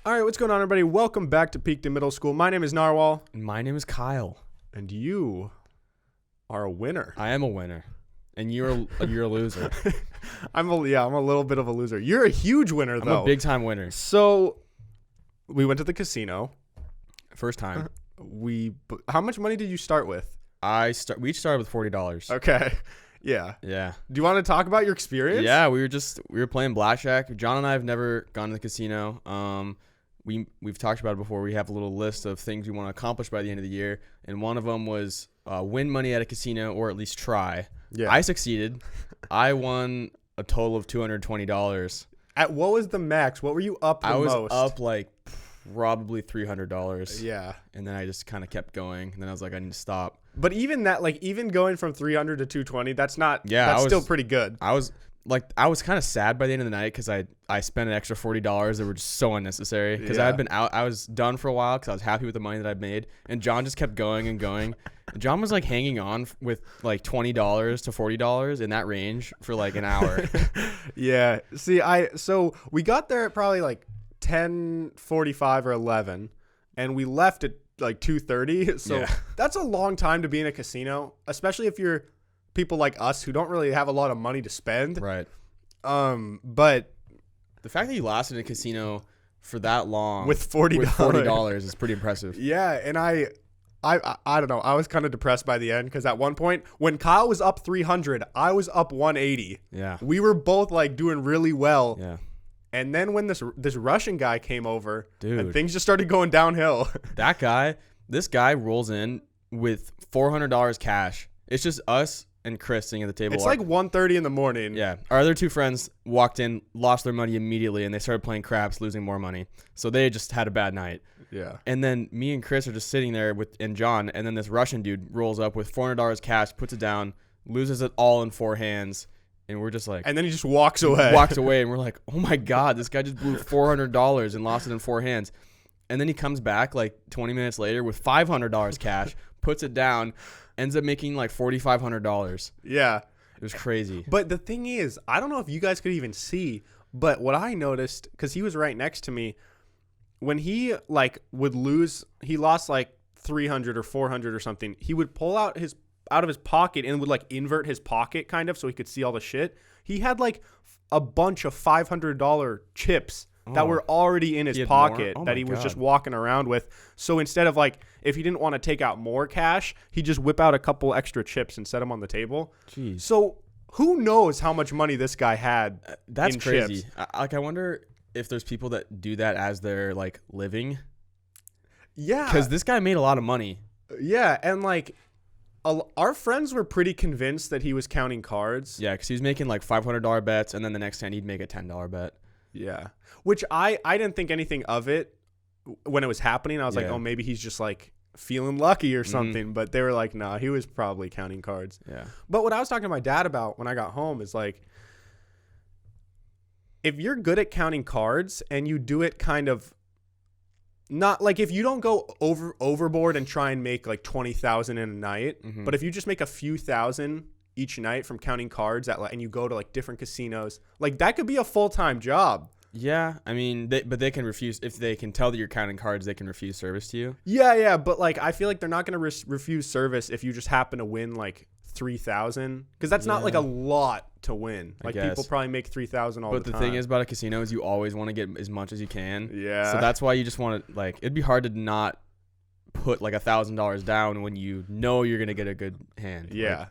All right, what's going on, everybody? Welcome back to Peaked in Middle School. My name is Narwhal. And my name is Kyle. And you are a winner. I am a winner. And you're a loser. I'm a little bit of a loser. You're a huge winner, though. I'm a big-time winner. So, we went to the casino. First time. How much money did you start with? We each started with $40. Okay. Yeah. Yeah. Do you want to talk about your experience? Yeah, we were playing blackjack. John and I have never gone to the casino. We've talked about it before. We have a little list of things we want to accomplish by the end of the year, and one of them was win money at a casino, or at least try. Yeah. I succeeded. I won a total of $220. At what was the max? What were you up the most? I was up like probably $300. Yeah. And then I just kind of kept going, and then I was like, I need to stop. But even that, like, even going from 300 to 220, that's still pretty good. I was kind of sad by the end of the night because I spent an extra $40 that were just so unnecessary because I had been out. I was done for a while because I was happy with the money that I'd made, and John just kept going and going. John was like hanging on with like $20 to $40 in that range for like an hour. Yeah. See, so we got there at probably like 10:45 or 11, and we left at like 2:30. So that's a long time to be in a casino, especially if you're people like us who don't really have a lot of money to spend. Right. But the fact that you lasted in a casino for that long with $40 is pretty impressive. Yeah, and I don't know. I was kind of depressed by the end because at one point when Kyle was up 300, I was up 180. Yeah. We were both like doing really well. Yeah. And then when this Russian guy came over, dude, and things just started going downhill. This guy rolls in with $400 cash. It's just us and Chris sitting at the table. It's like 1:30 in the morning. Yeah. Our other two friends walked in, lost their money immediately, and they started playing craps, losing more money. So they just had a bad night. Yeah. And then me and Chris are just sitting there and John, and then this Russian dude rolls up with $400 cash, puts it down, loses it all in four hands. And we're just like, and then he just walks away. And we're like, oh my God, this guy just blew $400 and lost it in four hands. And then he comes back like 20 minutes later with $500 cash, puts it down, ends up making like $4,500. Yeah. It was crazy. But the thing is, I don't know if you guys could even see, but what I noticed, because he was right next to me, when he like would lose, he lost like 300 or 400 or something, he would pull out of his pocket and would like invert his pocket kind of so he could see all the shit. He had like a bunch of $500 chips that were already in his pocket that he was just walking around with. So instead of like, if he didn't want to take out more cash, he'd just whip out a couple extra chips and set them on the table. Jeez. So who knows how much money this guy had? That's in crazy. Chips. I wonder if there's people that do that as their like living. Yeah. Because this guy made a lot of money. Yeah. And like, our friends were pretty convinced that he was counting cards. Yeah, because he was making like $500 bets, and then the next hand he'd make a $10 bet. Yeah, which I didn't think anything of it when it was happening. I was like, oh, maybe he's just like feeling lucky or something. Mm-hmm. But they were like, nah, he was probably counting cards. Yeah. But what I was talking to my dad about when I got home is like, if you're good at counting cards and you do it kind of, not like if you don't go overboard and try and make like 20,000 in a night, but if you just make a few thousand each night from counting cards and you go to like different casinos, like that could be a full-time job. Yeah, I mean, but they can refuse if they can tell that you're counting cards. They can refuse service to you. Yeah, but like I feel like they're not going to refuse service if you just happen to win like 3,000, because that's not like a lot to win. Like people probably make 3,000 all the time. But the thing is about a casino is you always want to get as much as you can. Yeah. So that's why you just want to like. It'd be hard to not put like $1,000 down when you know you're gonna get a good hand. Yeah. Like,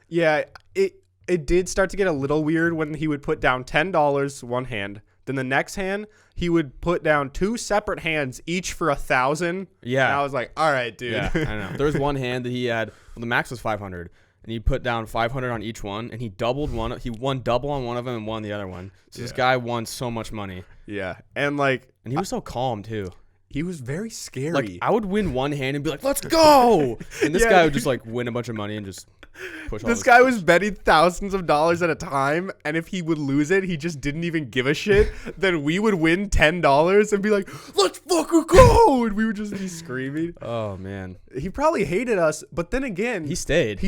yeah. It did start to get a little weird when he would put down $10 one hand. Then the next hand, he would put down two separate hands, each for 1,000. Yeah. And I was like, all right, dude. Yeah, I know. There was one hand that he had. Well, the max was 500, and he put down 500 on each one, and he doubled one. He won double on one of them and won the other one. So this guy won so much money. Yeah, and he was so calm too. He was very scary. Like I would win one hand and be like, "Let's go," and this guy would just like win a bunch of money and just. This guy was betting thousands of dollars at a time, and if he would lose it, he just didn't even give a shit. Then we would win $10 and be like, "Let's fucking go!" And we would just be screaming. Oh man, he probably hated us, but then again, he stayed,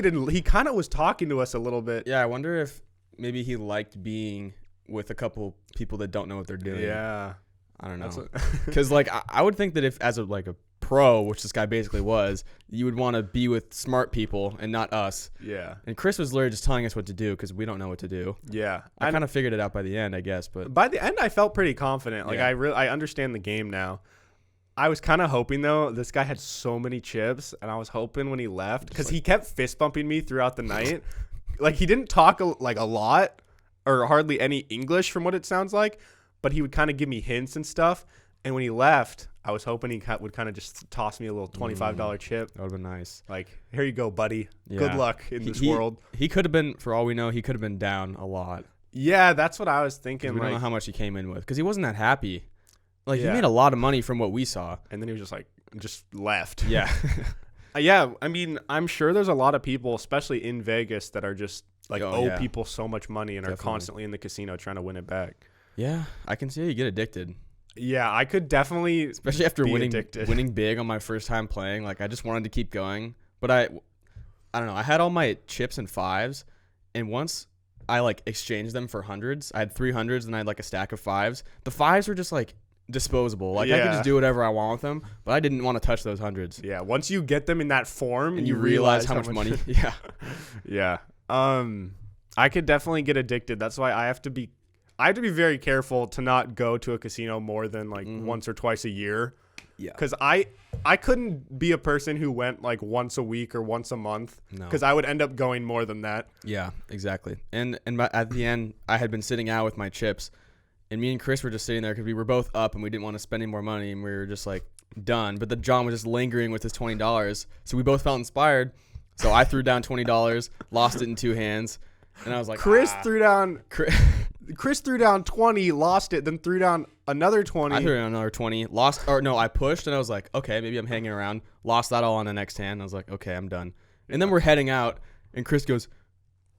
and he kind of was talking to us a little bit. Yeah, I wonder if maybe he liked being with a couple people that don't know what they're doing. Yeah, I don't know. Because like I would think that if as a pro, which this guy basically was, you would want to be with smart people and not us. Yeah. And Chris was literally just telling us what to do because we don't know what to do. Yeah. I kind of figured it out by the end, I guess. But by the end, I felt pretty confident. Like I understand the game now. I was kind of hoping though. This guy had so many chips, and I was hoping when he left because he kept fist bumping me throughout the night. Like he didn't talk a lot or hardly any English from what it sounds like, but he would kind of give me hints and stuff. And when he left, I was hoping he would kind of just toss me a little $25 chip. That would have been nice. Like, here you go, buddy. Yeah. Good luck in this world. He could have been, for all we know, he could have been down a lot. Yeah, that's what I was thinking. We don't know how much he came in with because he wasn't that happy. Like, Yeah. he made a lot of money from what we saw. And then he was just left. Yeah. Yeah, I mean, I'm sure there's a lot of people, especially in Vegas, that are just owe people so much money and are constantly in the casino trying to win it back. Yeah, I can see how you get addicted. Yeah, I could definitely, especially after addicted. winning big on my first time playing. Like, I just wanted to keep going, but I don't know. I had all my chips and fives, and once I exchanged them for hundreds, I had 300s and I had a stack of fives. The fives were just disposable. I could just do whatever I want with them, but I didn't want to touch those hundreds. Yeah, once you get them in that form, and you realize how much money. Yeah, yeah. I could definitely get addicted. That's why I have to be very careful to not go to a casino more than once or twice a year. Yeah, because I couldn't be a person who went once a week or once a month. No, because I would end up going more than that. Yeah, exactly. And at the end, I had been sitting out with my chips. And me and Chris were just sitting there because we were both up and we didn't want to spend any more money, and we were just done. But John was just lingering with his $20, so we both felt inspired. So I threw down $20, lost it in two hands, and I was like, Chris threw down 20, lost it, then threw down another 20. I threw down another 20, lost, or no, I pushed, and I was like, okay, maybe I'm hanging around. Lost that all on the next hand. I was like, okay, I'm done. And then we're heading out, and Chris goes,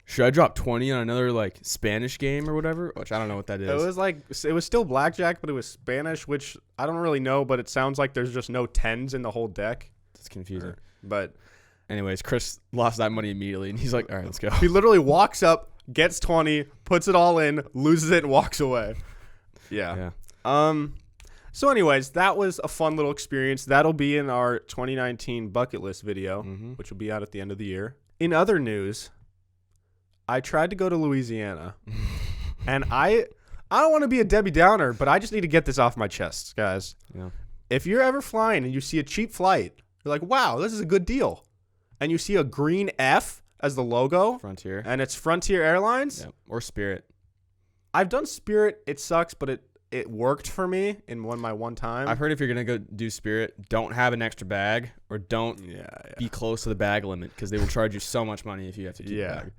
should I drop 20 on another Spanish game or whatever? Which I don't know what that is. It was still blackjack, but it was Spanish, which I don't really know, but it sounds like there's just no tens in the whole deck. It's confusing. But anyways, Chris lost that money immediately, and he's like, all right, let's go. He literally walks up, gets 20, puts it all in, loses it, and walks away. Yeah. So anyways, that was a fun little experience. That'll be in our 2019 bucket list video, which will be out at the end of the year. In other news, I tried to go to Louisiana, and I don't want to be a Debbie Downer, but I just need to get this off my chest, guys. Yeah. If you're ever flying and you see a cheap flight, you're like, wow, this is a good deal. And you see a green F as the logo. Frontier. And it's Frontier Airlines. Yeah. Or Spirit. I've done Spirit. It sucks, but it worked for me in my one time. I've heard if you're going to go do Spirit, don't have an extra bag or don't be close to the bag limit because they will charge you so much money if you have to keep a bag.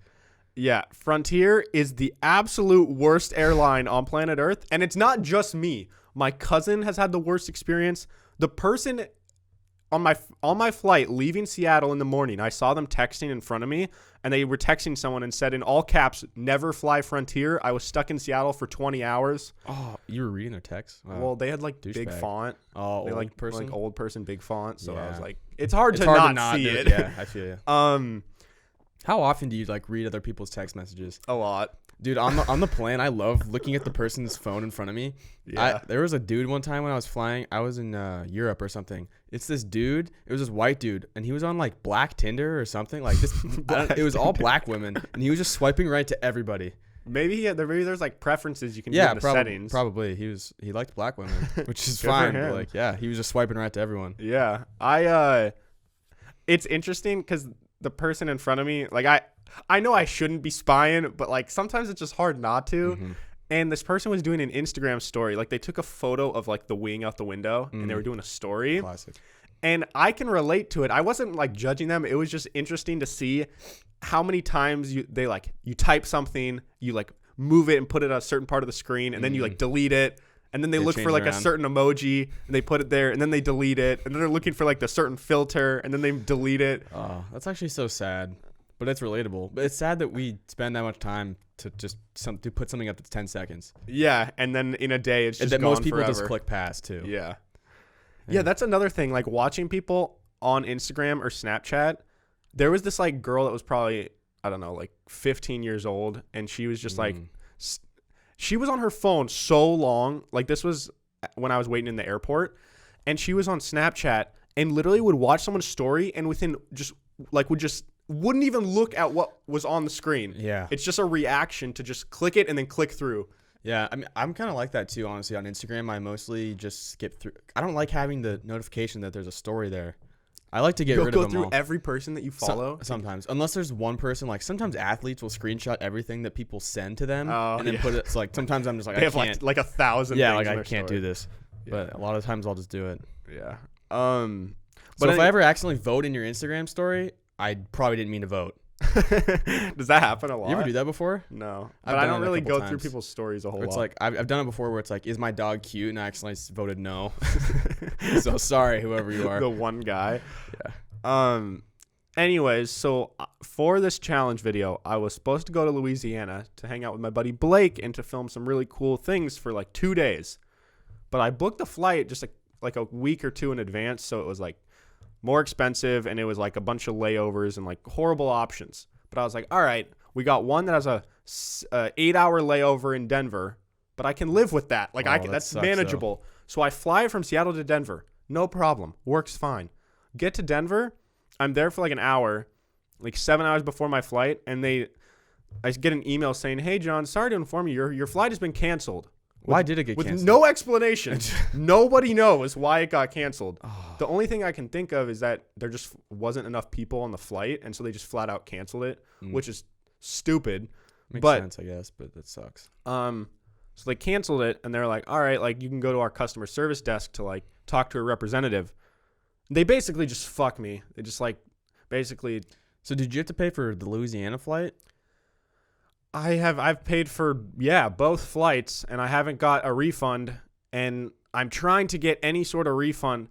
Yeah, Frontier is the absolute worst airline on planet Earth, and it's not just me. My cousin has had the worst experience. The person on my flight leaving Seattle in the morning, I saw them texting in front of me, and they were texting someone and said in all caps, "Never fly Frontier." I was stuck in Seattle for 20 hours. Oh, you were reading their text? Wow. Well, they had big font. Oh, they old person? old person big font. So I was like, it's it's hard to not see it. Yeah, I feel you. How often do you read other people's text messages? A lot. Dude, on the plane, I love looking at the person's phone in front of me. Yeah. There was a dude one time when I was flying. I was in Europe or something. It's this dude. It was this white dude, and he was on Black Tinder or something like this. It was all black women, and he was just swiping right to everybody. Maybe there's preferences you can do in the settings. Probably he liked black women, which is fine. But he was just swiping right to everyone. Yeah, it's interesting because the person in front of me, I know I shouldn't be spying, but sometimes it's just hard not to. Mm-hmm. And this person was doing an Instagram story. They took a photo of the wing out the window, and they were doing a story. Classic. And I can relate to it. I wasn't judging them. It was just interesting to see how many times you type something, you move it and put it on a certain part of the screen, and then you delete it. And then they look for a certain emoji, and they put it there, and then they delete it. And then they're looking for the certain filter, and then they delete it. Oh, that's actually so sad. But it's relatable. But it's sad that we spend that much time to just to put something up that's 10 seconds. Yeah, and then in a day it's just that gone most people forever. Just click past too. Yeah, that's another thing. Watching people on Instagram or Snapchat. There was this girl that was probably, I don't know, 15 years old, and she was just she was on her phone so long. This was when I was waiting in the airport, and she was on Snapchat and literally would watch someone's story and wouldn't even look at what was on the screen. Yeah. It's just a reaction to just click it and then click through. Yeah, I mean, I'm kind of like that too, honestly. On Instagram, I mostly just skip through. I don't like having the notification that there's a story there. I like to get rid of them all. Go through every person that you follow? Sometimes. Unless there's one person, like sometimes athletes will screenshot everything that people send to them and then put it. So like sometimes I'm just like, they I have can't. like 1,000 Yeah, things like in I can't story. do this. Yeah. But a lot of times I'll just do it. Yeah. So if I ever accidentally vote in your Instagram story, I probably didn't mean to vote. Does that happen a lot? You ever do that before? No. I've But I done don't it a really couple go through times. people's stories a whole lot. It's like I've done it before where it's like, is my dog cute? And I accidentally voted no. So sorry, whoever you are. The one guy. Yeah. Anyways, so for this challenge video, I was supposed to go to Louisiana to hang out with my buddy Blake and to film some really cool things for like 2 days. But I booked the flight just like a week or two in advance, so it was like more expensive and it was like a bunch of layovers and like horrible options. But I was like, all right, we got one that has a 8-hour layover in Denver, but I can live with that. Like that's sucks, manageable. So I fly from Seattle to Denver. No problem. Works fine. Get to Denver. I'm there for like an hour, like 7 hours before my flight, and I get an email saying, "Hey John, sorry to inform you, your flight has been canceled." Why did it get with canceled? no explanation. Nobody knows why it got canceled. The only thing I can think of is that there just wasn't enough people on the flight, and so they just flat out canceled it, which is stupid. Makes but sense, I guess, but that sucks. So they canceled it, and they're like, "All right, like you can go to our customer service desk to like talk to a representative." They basically just fuck me. They just like basically. So did you have to pay for the Louisiana flight? I've paid for both flights, and I haven't got a refund, and I'm trying to get any sort of refund,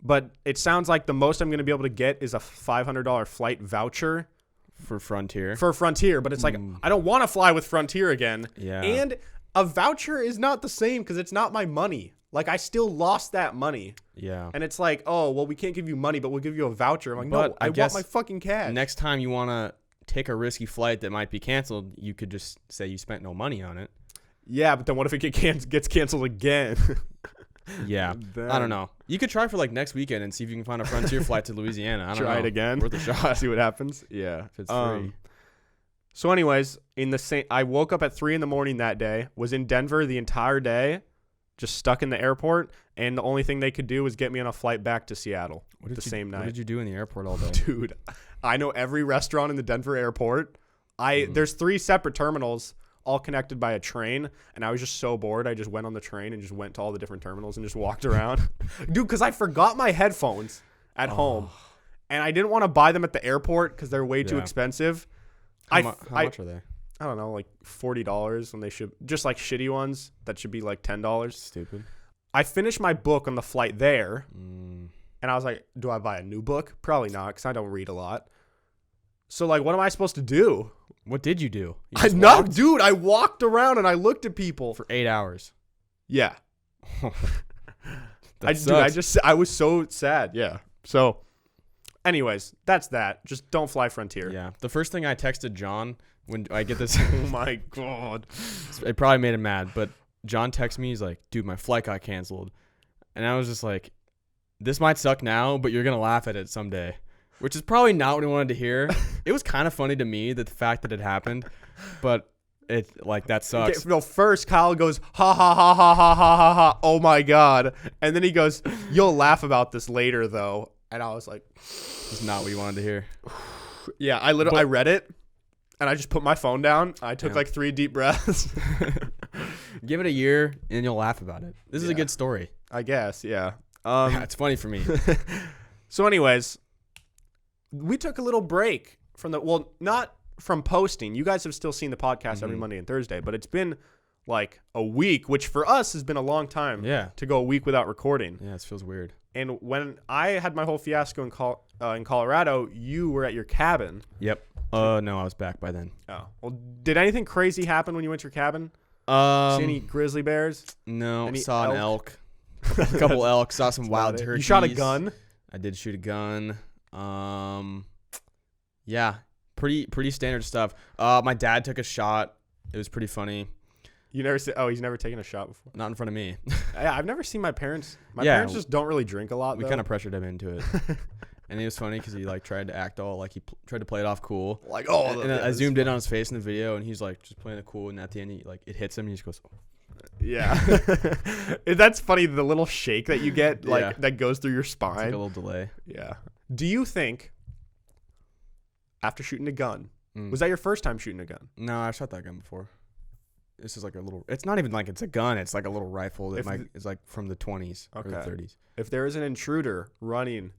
but it sounds like the most I'm going to be able to get is a $500 flight voucher For Frontier? for Frontier, but it's like I don't want to fly with Frontier again. Yeah. And a voucher is not the same because it's not my money. Like I still lost that money. Yeah. And it's like, oh, well, we can't give you money, but we'll give you a voucher. I'm like, But no, I I want guess my fucking cash. Next time you want to take a risky flight that might be canceled, you could just say you spent no money on it. Yeah, but then what if it gets canceled again? Yeah. I don't know. You could try for like next weekend and see if you can find a Frontier flight to Louisiana. I don't know. Try it again. Worth a shot. See what happens. Yeah. If it's free. So anyways, I woke up at 3 a.m. that day, was in Denver the entire day, just stuck in the airport, and the only thing they could do was get me on a flight back to Seattle same night. What did you do in the airport all day? Dude, I know every restaurant in the Denver airport. There's 3 separate terminals all connected by a train, and I was just so bored. I just went on the train and just went to all the different terminals and just walked around. Dude, because I forgot my headphones at home, and I didn't want to buy them at the airport because they're way too expensive. How much are they? I don't know, like $40 when they should, just like shitty ones that should be like $10. Stupid. I finished my book on the flight there, and I was like, do I buy a new book? Probably not, because I don't read a lot. So like, what am I supposed to do? What did you do? Dude, I walked around and I looked at people For 8 hours. Yeah. Sucks. I was so sad. Yeah. So anyways, that's that. Just don't fly Frontier. Yeah. The first thing I texted John when I get this, Oh my God. it probably made him mad, but John texted me. He's like, dude, my flight got canceled. And I was just like, this might suck now, but you're going to laugh at it someday, which is probably not what he wanted to hear. It was kind of funny to me that the fact that it happened, but it like that sucks. Okay, no, first Kyle goes, ha ha ha ha ha ha ha ha. Oh my God. And then he goes, you'll laugh about this later though. And I was like, It's not what you wanted to hear. yeah, I read it and I just put my phone down. I took like 3 deep breaths. Give it a year and you'll laugh about it. This is a good story. I guess. Yeah. It's funny for me. So anyways, we took a little break from not from posting. You guys have still seen the podcast every Monday and Thursday, but it's been like a week, which for us has been a long time to go a week without recording. Yeah, it feels weird. And when I had my whole fiasco in Colorado, you were at your cabin. Yep. No, I was back by then. Oh. Well, did anything crazy happen when you went to your cabin? See any grizzly bears? No, Any saw an elk. A couple elk, saw some wild About it. turkeys. You shot a gun? I did shoot a gun. Yeah, pretty standard stuff. My dad took a shot. It was pretty funny. You never said, oh, he's never taken a shot before. Not in front of me. I've never seen my parents. My Yeah, parents just don't really drink a lot. We though. kind of pressured him into it. And it was funny because he like tried to act all like he tried to play it off cool. Like, oh, and I zoomed in on his face in the video, and he's like just playing it cool. And at the end, he like it hits him, and he just goes, oh. Yeah. That's funny. The little shake that you get, like Yeah. that goes through your It's spine. like a little delay. Yeah. Do you think after shooting a gun, Mm. was that your first time shooting a gun? No, I shot that gun before. This is like a little. It's not even like it's a gun. It's like a little rifle that is like from the 20s or the Okay. 30s. If there is an intruder running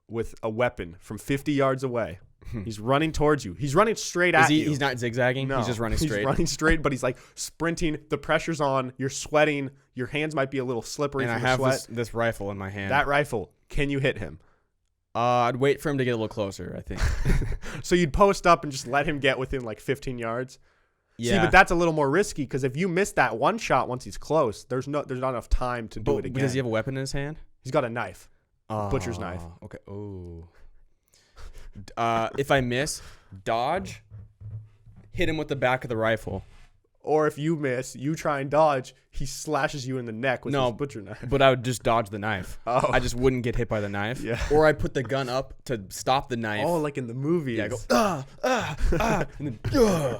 with a weapon from 50 yards away, he's running towards you. He's running straight at you. He's not zigzagging. No, He's just running straight. He's running straight, but he's like sprinting. The pressure's on. You're sweating. Your hands might be a little slippery And I from the have sweat. this rifle in my hand. That rifle, can you hit him? I'd wait for him to get a little closer, I think. So you'd post up and just let him get within like 15 yards? Yeah. See, but that's a little more risky because if you miss that one shot once he's close, there's not enough time to do it again. Does he have a weapon in his hand? He's got a knife. Butcher's knife. Okay. Oh. If I miss, dodge, hit him with the back of the rifle. Or if you miss, you try and dodge, he slashes you in the neck with his butcher knife. But I would just dodge the knife. Oh. I just wouldn't get hit by the knife. Yeah. Or I put the gun up to stop the knife. Oh, like in the movies. Yeah, I go, and then,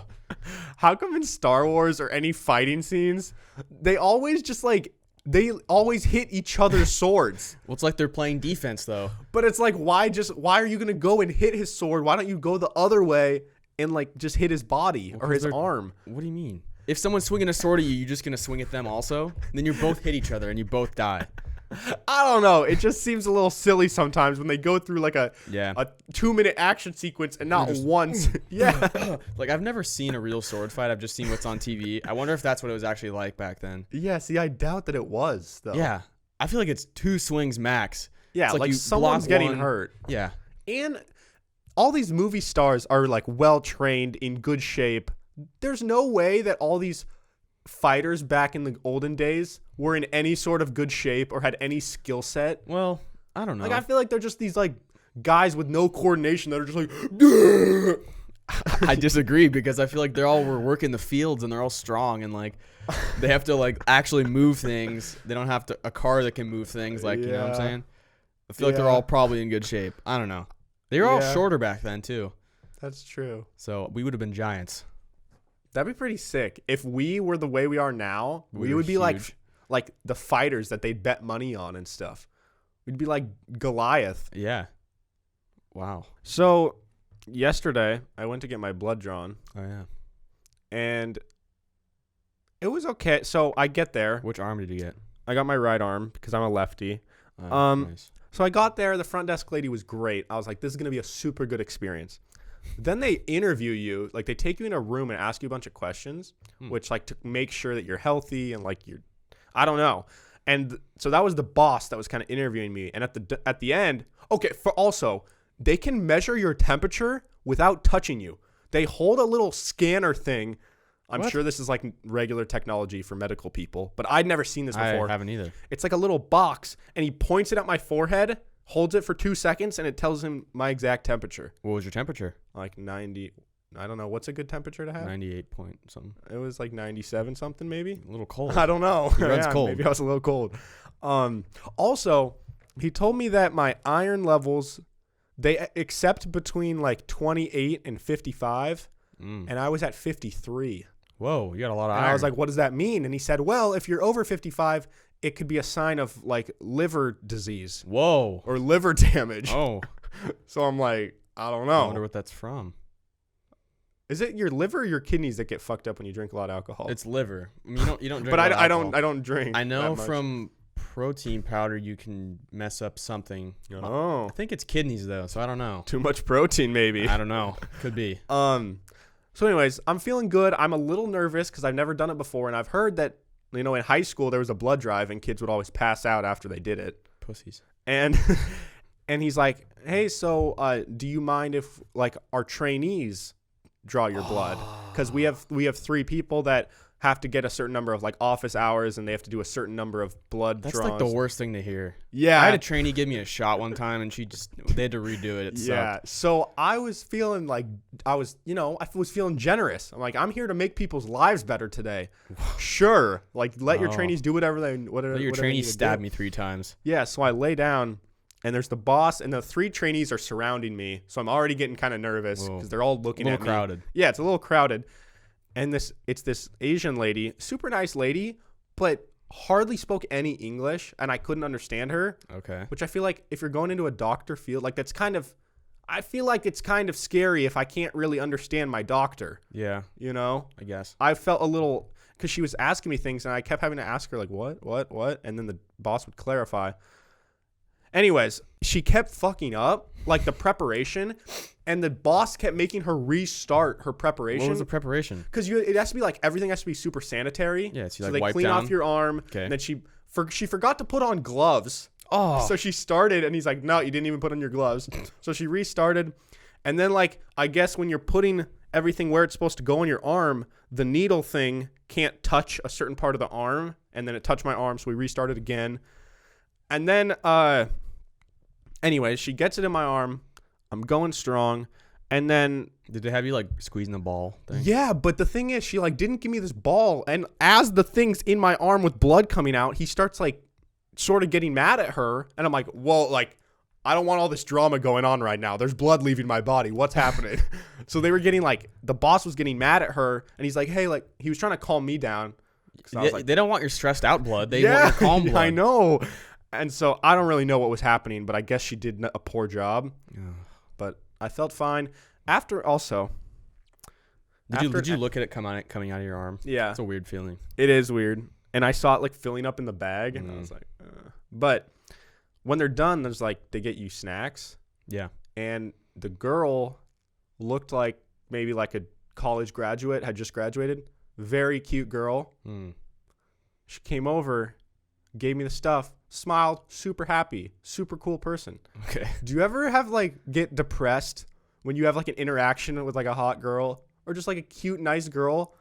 How come in Star Wars or any fighting scenes, they always just like, they always hit each other's swords? Well, it's like they're playing defense, though. But it's like, why are you going to go and hit his sword? Why don't you go the other way and like just hit his body or his arm? What do you mean? If someone's swinging a sword at you, you're just going to swing at them also? Then you both hit each other and you both die. I don't know. It just seems a little silly sometimes when they go through like a 2-minute action sequence and not once. Yeah. Like, I've never seen a real sword fight. I've just seen what's on TV. I wonder if that's what it was actually like back then. Yeah. See, I doubt that it was, though. Yeah. I feel like it's 2 swings max. Yeah. It's like you someone's block getting one. hurt. Yeah. And all these movie stars are like well trained, in good shape. There's no way that all these fighters back in the olden days were in any sort of good shape or had any skill set. Well, I don't know. Like, I feel like they're just these like guys with no coordination that are just like, "Gah!" I disagree because I feel like were working the fields and they're all strong and like they have to like actually move things. They don't have a car that can move things, like, you know what I'm saying? I feel like they're all probably in good shape. I don't know. They were all shorter back then too. That's true. So we would have been giants. That'd be pretty sick. If we were the way we are now, we were would be huge. like the fighters that they'd bet money on and stuff. We'd be like Goliath. Yeah. Wow. So yesterday I went to get my blood drawn. Oh yeah. And it was okay. So I get there. Which arm did you get? I got my right arm because I'm a lefty. Nice. So I got there. The front desk lady was great. I was like, this is going to be a super good experience. Then they interview you. Like, they take you in a room and ask you a bunch of questions, which, like, to make sure that you're healthy and, like, I don't know. And so that was the boss that was kind of interviewing me. And at the end, okay, they can measure your temperature without touching you. They hold a little scanner thing. I'm sure this is like regular technology for medical people, but I'd never seen this before. I haven't either. It's like a little box, and he points it at my forehead, holds it for 2 seconds, and it tells him my exact temperature. What was your temperature? Like 90. I don't know. What's a good temperature to have? 98 point something. It was like 97 something maybe. A little cold. I don't know. Your blood's cold. Maybe I was a little cold. Also, he told me that my iron levels, they accept between like 28 and 55, and I was at 53. Whoa, you got a lot of And iron. I was like, what does that mean? And he said, well, if you're over 55, it could be a sign of like liver disease. Whoa. Or liver damage. Oh. So I'm like, I don't know. I wonder what that's from. Is it your liver or your kidneys that get fucked up when you drink a lot of alcohol? It's liver. I mean, you don't drink. But a lot of alcohol. I don't drink. I know that much. from protein powder you can mess up something. Oh. I think it's kidneys though, so I don't know. Too much protein maybe. I don't know. Could be. So anyways, I'm feeling good. I'm a little nervous because I've never done it before, and I've heard that, you know, in high school there was a blood drive and kids would always pass out after they did it. Pussies. And and he's like, hey, so do you mind if like our trainees draw your blood? Because we have 3 people that have to get a certain number of like office hours, and they have to do a certain number of blood draws. That's like the worst thing to hear. Yeah. I had a trainee give me a shot one time, and they had to redo it. It sucked. So I was feeling like I was feeling generous. I'm like, I'm here to make people's lives better today. Sure. Like, let your trainees do whatever. Let your trainees stab me 3 times. Yeah. So I lay down, and there's the boss, and the 3 trainees are surrounding me. So I'm already getting kind of nervous because they're all looking at me. A little crowded. Yeah, it's a little crowded. And it's this Asian lady, super nice lady, but hardly spoke any English, and I couldn't understand her. Okay. Which I feel like if you're going into a doctor field, like I feel like it's kind of scary if I can't really understand my doctor. Yeah. You know? I guess. I felt a little, because she was asking me things, and I kept having to ask her, like, what? And then the boss would clarify. Anyways, she kept fucking up, like, the preparation, and the boss kept making her restart her preparation. What was the preparation? Because it has to be, like, everything has to be super sanitary. Yeah, so they wipe clean down off your arm. Okay. And then she forgot to put on gloves. Oh. So she started, and he's like, no, you didn't even put on your gloves. So she restarted. And then, like, I guess when you're putting everything where it's supposed to go on your arm, the needle thing can't touch a certain part of the arm. And then it touched my arm, so we restarted again. And then, anyways, she gets it in my arm. I'm going strong. And then... Did they have you, like, squeezing the ball thing? Yeah, but the thing is, she, like, didn't give me this ball. And as the thing's in my arm with blood coming out, he starts, like, sort of getting mad at her. And I'm like, well, like, I don't want all this drama going on right now. There's blood leaving my body. What's happening? So they were getting, like, the boss was getting mad at her. And he's like, hey, like, he was trying to calm me down. I was like, they don't want your stressed out blood. They want your calm blood. I know. And so I don't really know what was happening, but I guess she did a poor job. But I felt fine. After also... Did you look at it coming out of your arm? Yeah. It's a weird feeling. It is weird. And I saw it, like, filling up in the bag, and I was like, But when they're done, there's, like, they get you snacks. Yeah. And the girl looked like maybe like a college graduate, had just graduated. Very cute girl. She came over, gave me the stuff, smiled, super happy, super cool person. Okay. Do you ever have, like, get depressed when you have, like, an interaction with, like, a hot girl or just, like, a cute, nice girl,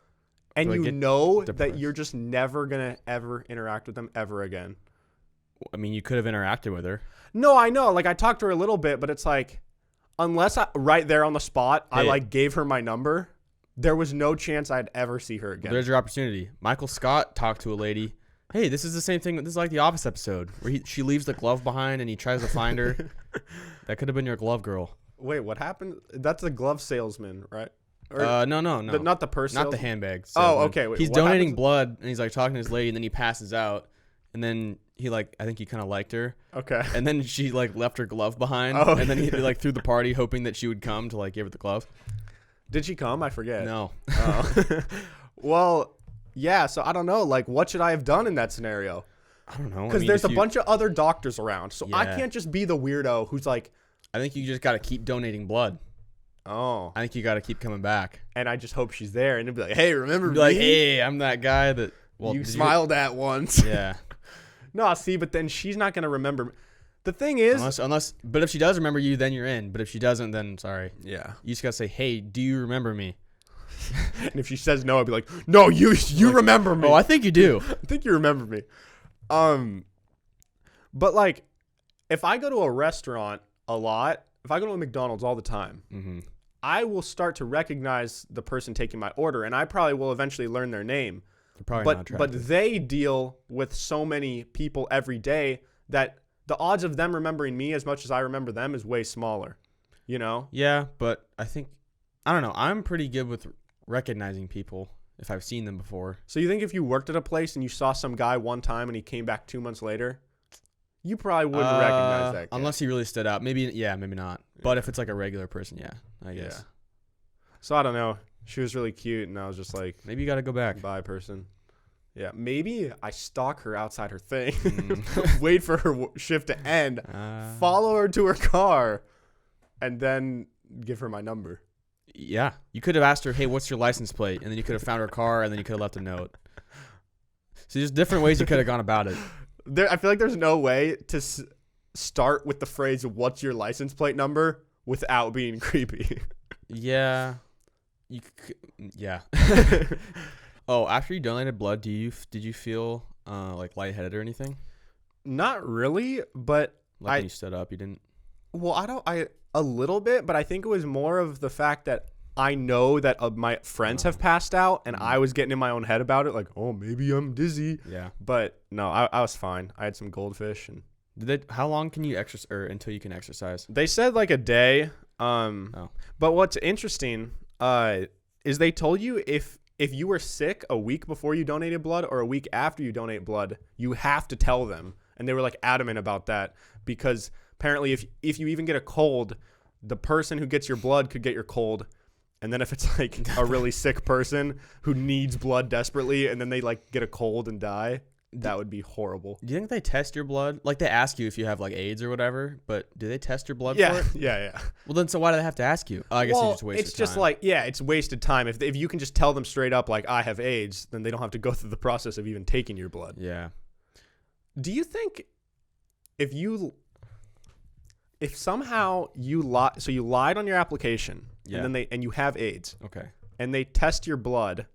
and you know that you're just never going to ever interact with them ever again? I mean, you could have interacted with her. No, I know. Like, I talked to her a little bit, but it's like, unless right there on the spot, I, like, gave her my number, there was no chance I'd ever see her again. Well, there's your opportunity. Michael Scott talked to a lady. Hey, this is the same thing. This is like the Office episode where she leaves the glove behind and he tries to find her. That could have been your glove girl. Wait, what happened? That's a glove salesman, right? Or, no. Not the purse Not the salesman? handbag Oh, salesman. okay. Wait, he's donating blood, and he's, like, talking to this lady, and then he passes out. And then he, like, I think he kind of liked her. Okay. And then she, like, left her glove behind. Oh. And then he, like, threw the party hoping that she would come to, like, give her the glove. Did she come? I forget. No. Oh. Well, yeah, so I don't know. Like, what should I have done in that scenario? I don't know. Because there's a bunch of other doctors around, so I Yeah. can't just be the weirdo who's like... I think you just got to keep donating blood. Oh. I think you got to keep coming back. And I just hope she's there, and it'd be like, hey, remember me? Be like, hey, I'm that guy that... Well, you smiled at once. Yeah. No, see, but then she's not going to remember. The thing is... But if she does remember you, then you're in. But if she doesn't, then sorry. Yeah. You just got to say, hey, do you remember me? And if she says no, I'd be like, no, you like, remember me. Oh, I think you do. I think you remember me. But, like, if I go to a restaurant a lot, if I go to a McDonald's all the time, I will start to recognize the person taking my order, and I probably will eventually learn their name. But they deal with so many people every day that the odds of them remembering me as much as I remember them is way smaller, you know? Yeah, but I don't know. I'm pretty good with recognizing people if I've seen them before. So you think if you worked at a place and you saw some guy one time and he came back 2 months later, you probably wouldn't recognize that guy. Unless he really stood out. Maybe not. Yeah. But if it's like a regular person, yeah, I guess. Yeah. So I don't know. She was really cute, and I was just like, maybe you got to go back. Bye, person. Yeah, maybe I stalk her outside her thing, wait for her shift to end, follow her to her car, and then give her my number. Yeah, you could have asked her, hey, what's your license plate? And then you could have found her car, and then you could have left a note. So there's different ways you could have gone about it. I feel like there's no way to start with the phrase, what's your license plate number, without being creepy. Yeah. Yeah. Oh, after you donated blood, did you feel like lightheaded or anything? Not really, but Like when you stood up, you didn't. Well, I a little bit, but I think it was more of the fact that I know that my friends have passed out, and I was getting in my own head about it, like, oh, maybe I'm dizzy. Yeah. But no, I was fine. I had some goldfish, and How long can you exercise, or until you can exercise? they said like a day. But what's interesting is they told you if you were sick a week before you donated blood or a week after you donate blood, you have to tell them. And they were like adamant about that because apparently if you even get a cold, the person who gets your blood could get your cold. And then if it's like a really sick person who needs blood desperately and then they like get a cold and die, that would be horrible. Do you think they test your blood? Like they ask you if you have like AIDS or whatever, but do they test your blood Yeah, for it? yeah. Well, then so why do they have to ask you? I guess you just wasted time. It's just like, yeah, it's wasted time. If you can just tell them straight up like I have AIDS, then they don't have to go through the process of even taking your blood. Yeah. Do you think if somehow you lied on your application and then you have AIDS, okay, and they test your blood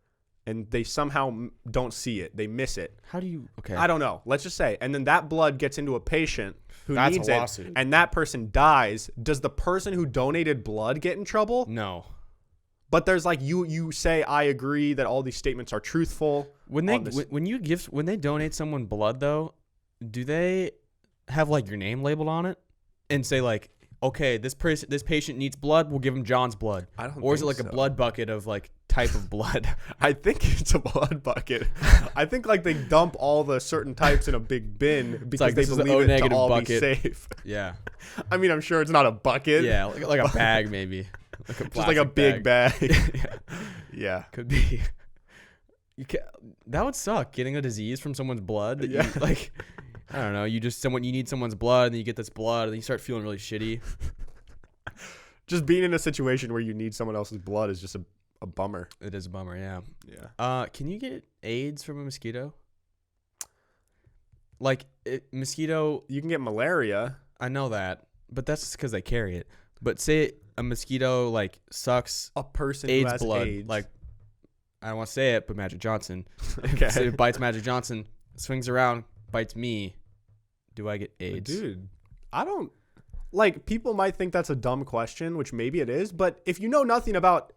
and they somehow don't see it, they miss it. How do you? Okay, I don't know. Let's just say, and then that blood gets into a patient who That's needs a it, lawsuit. and that person dies. Does the person who donated blood get in trouble? No. But there's like you say I agree that all these statements are truthful. When they donate someone blood though, do they have like your name labeled on it and say like, okay, this patient needs blood, we'll give him John's blood? I don't. Or is it like a blood bucket of like type of blood? I think it's a blood bucket. I think like they dump all the certain types in a big bin because like, they this is the believe it to O-negative all bucket. be safe. Yeah. I mean, I'm sure it's not a bucket. Yeah, like a bag maybe. Like a just like a big bag. Yeah. Yeah. Could be. That would suck, getting a disease from someone's blood. That you, like, I don't know. You need someone's blood, and then you get this blood, and then you start feeling really shitty. Just being in a situation where you need someone else's blood is just a bummer. It is a bummer, yeah. Yeah. Can you get AIDS from a mosquito? Like, mosquito... You can get malaria. I know that, but that's just because they carry it. But say a mosquito, like, sucks A person AIDS who has blood. AIDS. Like, I don't want to say it, but Magic Johnson. Okay. Say it bites Magic Johnson, swings around, bites me. Do I get AIDS? Dude, I don't... Like, people might think that's a dumb question, which maybe it is, but if you know nothing about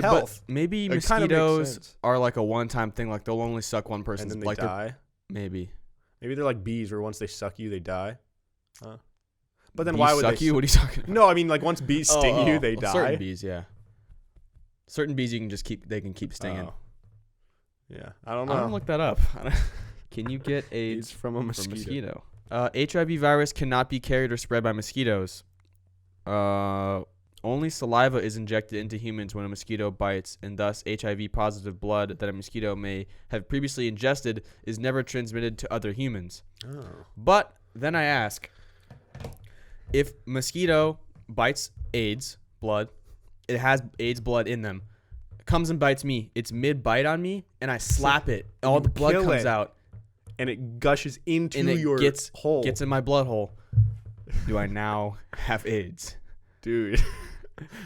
health, but maybe it kind of makes mosquitoes sense. are like a one-time thing. Like they'll only suck one And person's then they like die. Maybe Maybe they're like bees, where once they suck you, they die. But then bees why would suck they you? What are you talking about? No, I mean like once bees sting you, they die. Certain bees, yeah. Certain bees you can just keep. They can keep stinging. Oh. Yeah, I don't know. I'm gonna look that up. Can you get AIDS AIDS from a mosquito. HIV virus cannot be carried or spread by mosquitoes. Only saliva is injected into humans when a mosquito bites, and thus HIV positive blood that a mosquito may have previously ingested is never transmitted to other humans. Oh. But then I ask, if mosquito bites AIDS blood, it has AIDS blood in them, comes and bites me, it's mid-bite on me, and I slap it, all the blood kill comes it. out. And it gushes into And it your hole. gets in my blood hole. Do I now have AIDS? Dude.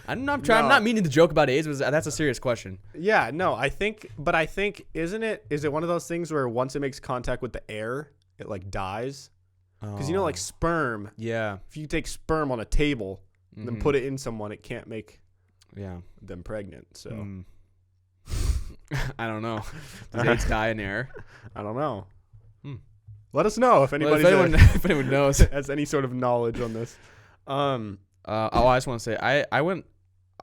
I'm not meaning to joke about AIDS. That's a serious question. Yeah, no, I think is it one of those things where once it makes contact with the air, it like dies? Because like sperm. Yeah. If you take sperm on a table and then put it in someone, it can't make them pregnant. So I don't know. Does AIDS die in air? I don't know. Let us know if anybody if anyone knows has any sort of knowledge on this. I just want to say I went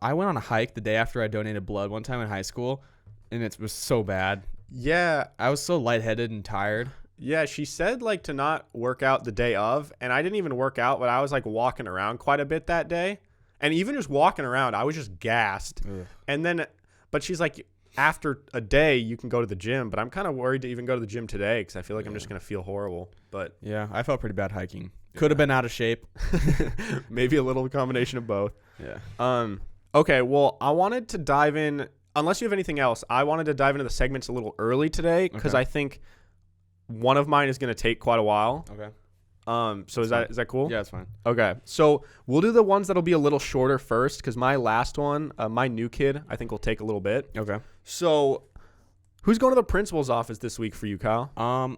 on a hike the day after I donated blood one time in high school, and it was so bad. Yeah, I was so lightheaded and tired. Yeah, she said like to not work out the day of, and I didn't even work out, but I was like walking around quite a bit that day, and even just walking around, I was just gassed. Ugh. And then, but she's like, after a day you can go to the gym, but I'm kind of worried to even go to the gym today because I feel like I'm just gonna feel horrible. But yeah, I felt pretty bad hiking. Could have been out of shape. Maybe a little combination of both. Yeah. Okay, well, I wanted to dive in, unless you have anything else, I wanted to dive into the segments a little early today because I think one of mine is going to take quite a while. Okay. So is that cool? Yeah, it's fine. Okay. So we'll do the ones that'll be a little shorter first because my last one, my new kid, I think will take a little bit. Okay. So Who's going to the principal's office this week for you, Kyle?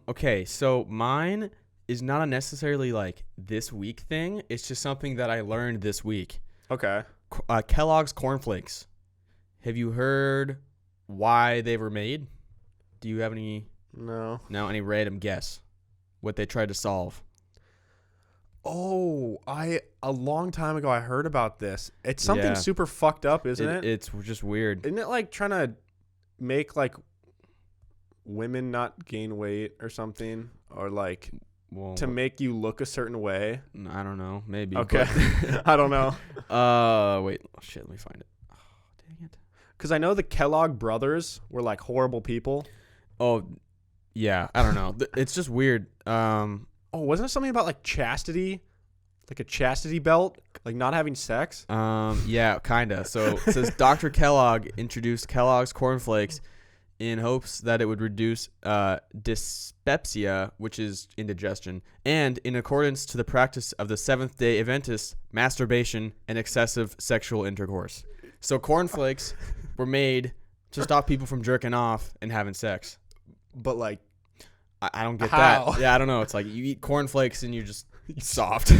Okay, so mine is not a necessarily like this week thing. It's just something that I learned this week. Okay. Kellogg's cornflakes. Have you heard why they were made? Do you have any any random guess what they tried to solve? Oh, a long time ago I heard about this. It's something super fucked up, isn't it? It's just weird. Isn't it like trying to make like women not gain weight or something, or like to make you look a certain way? I don't know. Maybe. Okay. I don't know. Wait. Oh, shit. Let me find it. Oh, dang it. Because I know the Kellogg brothers were like horrible people. Oh, yeah. I don't know. It's just weird. Oh, wasn't it something about like chastity? Like a chastity belt? Like not having sex? Yeah, kind of. So it says Dr. Kellogg introduced Kellogg's cornflakes in hopes that it would reduce dyspepsia, which is indigestion, and in accordance to the practice of the Seventh-day Adventists, masturbation and excessive sexual intercourse. So cornflakes were made to stop people from jerking off and having sex. But like, I don't get how? that. Yeah, I don't know. It's like you eat cornflakes and you're just soft.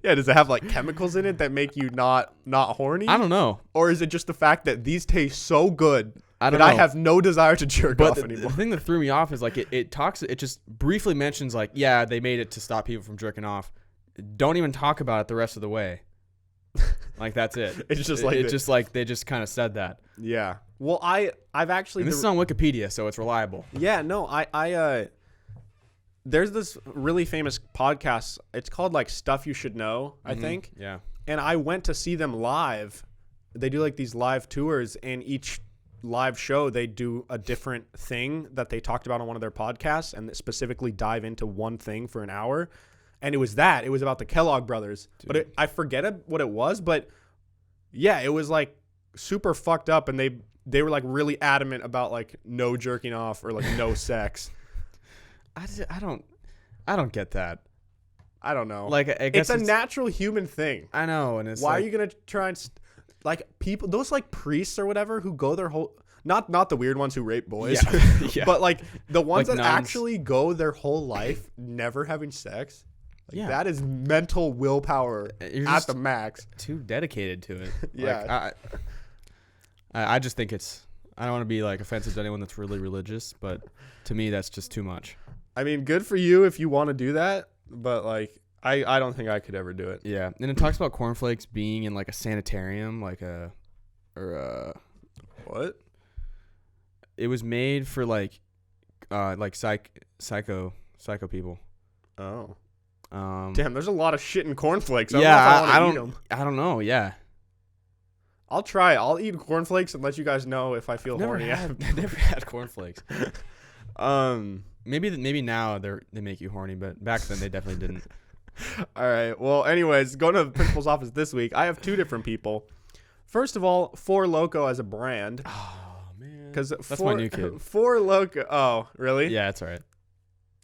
Yeah, does it have like chemicals in it that make you not horny? I don't know. Or is it just the fact that these taste so good I have no desire to jerk off anymore? The thing that threw me off is like it just briefly mentions like, yeah, they made it to stop people from jerking off. Don't even talk about it the rest of the way. Like that's it. It's just like they just kind of said that. Yeah. Well, I've actually. And this is on Wikipedia, so it's reliable. Yeah. No. There's this really famous podcast. It's called like Stuff You Should Know, I think. Yeah. And I went to see them live. They do like these live tours, and each live show they do a different thing that they talked about on one of their podcasts, and specifically dive into one thing for an hour. And it was about the Kellogg brothers. Dude. But I forget what it was, but yeah, it was like super fucked up, and they were like really adamant about like no jerking off or like no sex. I don't get that. I don't know. Like I guess it's a natural human thing. I know, and it's why like, are you gonna try and like people, those like priests or whatever who go their whole not the weird ones who rape boys, yeah. but like the ones like that nuns. actually go their whole life never having sex. Like that is mental willpower at the max. Too dedicated to it. Yeah. Like, I just think I don't want to be like offensive to anyone that's really religious, but to me that's just too much. I mean, good for you if you want to do that, but like I don't think I could ever do it. Yeah, and it talks about cornflakes being in like a sanitarium, what? It was made for like psycho people. Oh. Damn, there's a lot of shit in cornflakes. I don't know. Yeah. I'll try. I'll eat cornflakes and let you guys know if I feel horny. I've never had cornflakes. Maybe now they make you horny, but back then they definitely didn't. All right. Well, anyways, going to the principal's office this week, I have two different people. First of all, Four Loko as a brand. Oh man, because that's my new kid. Four Loko. Oh, really? Yeah, that's all right.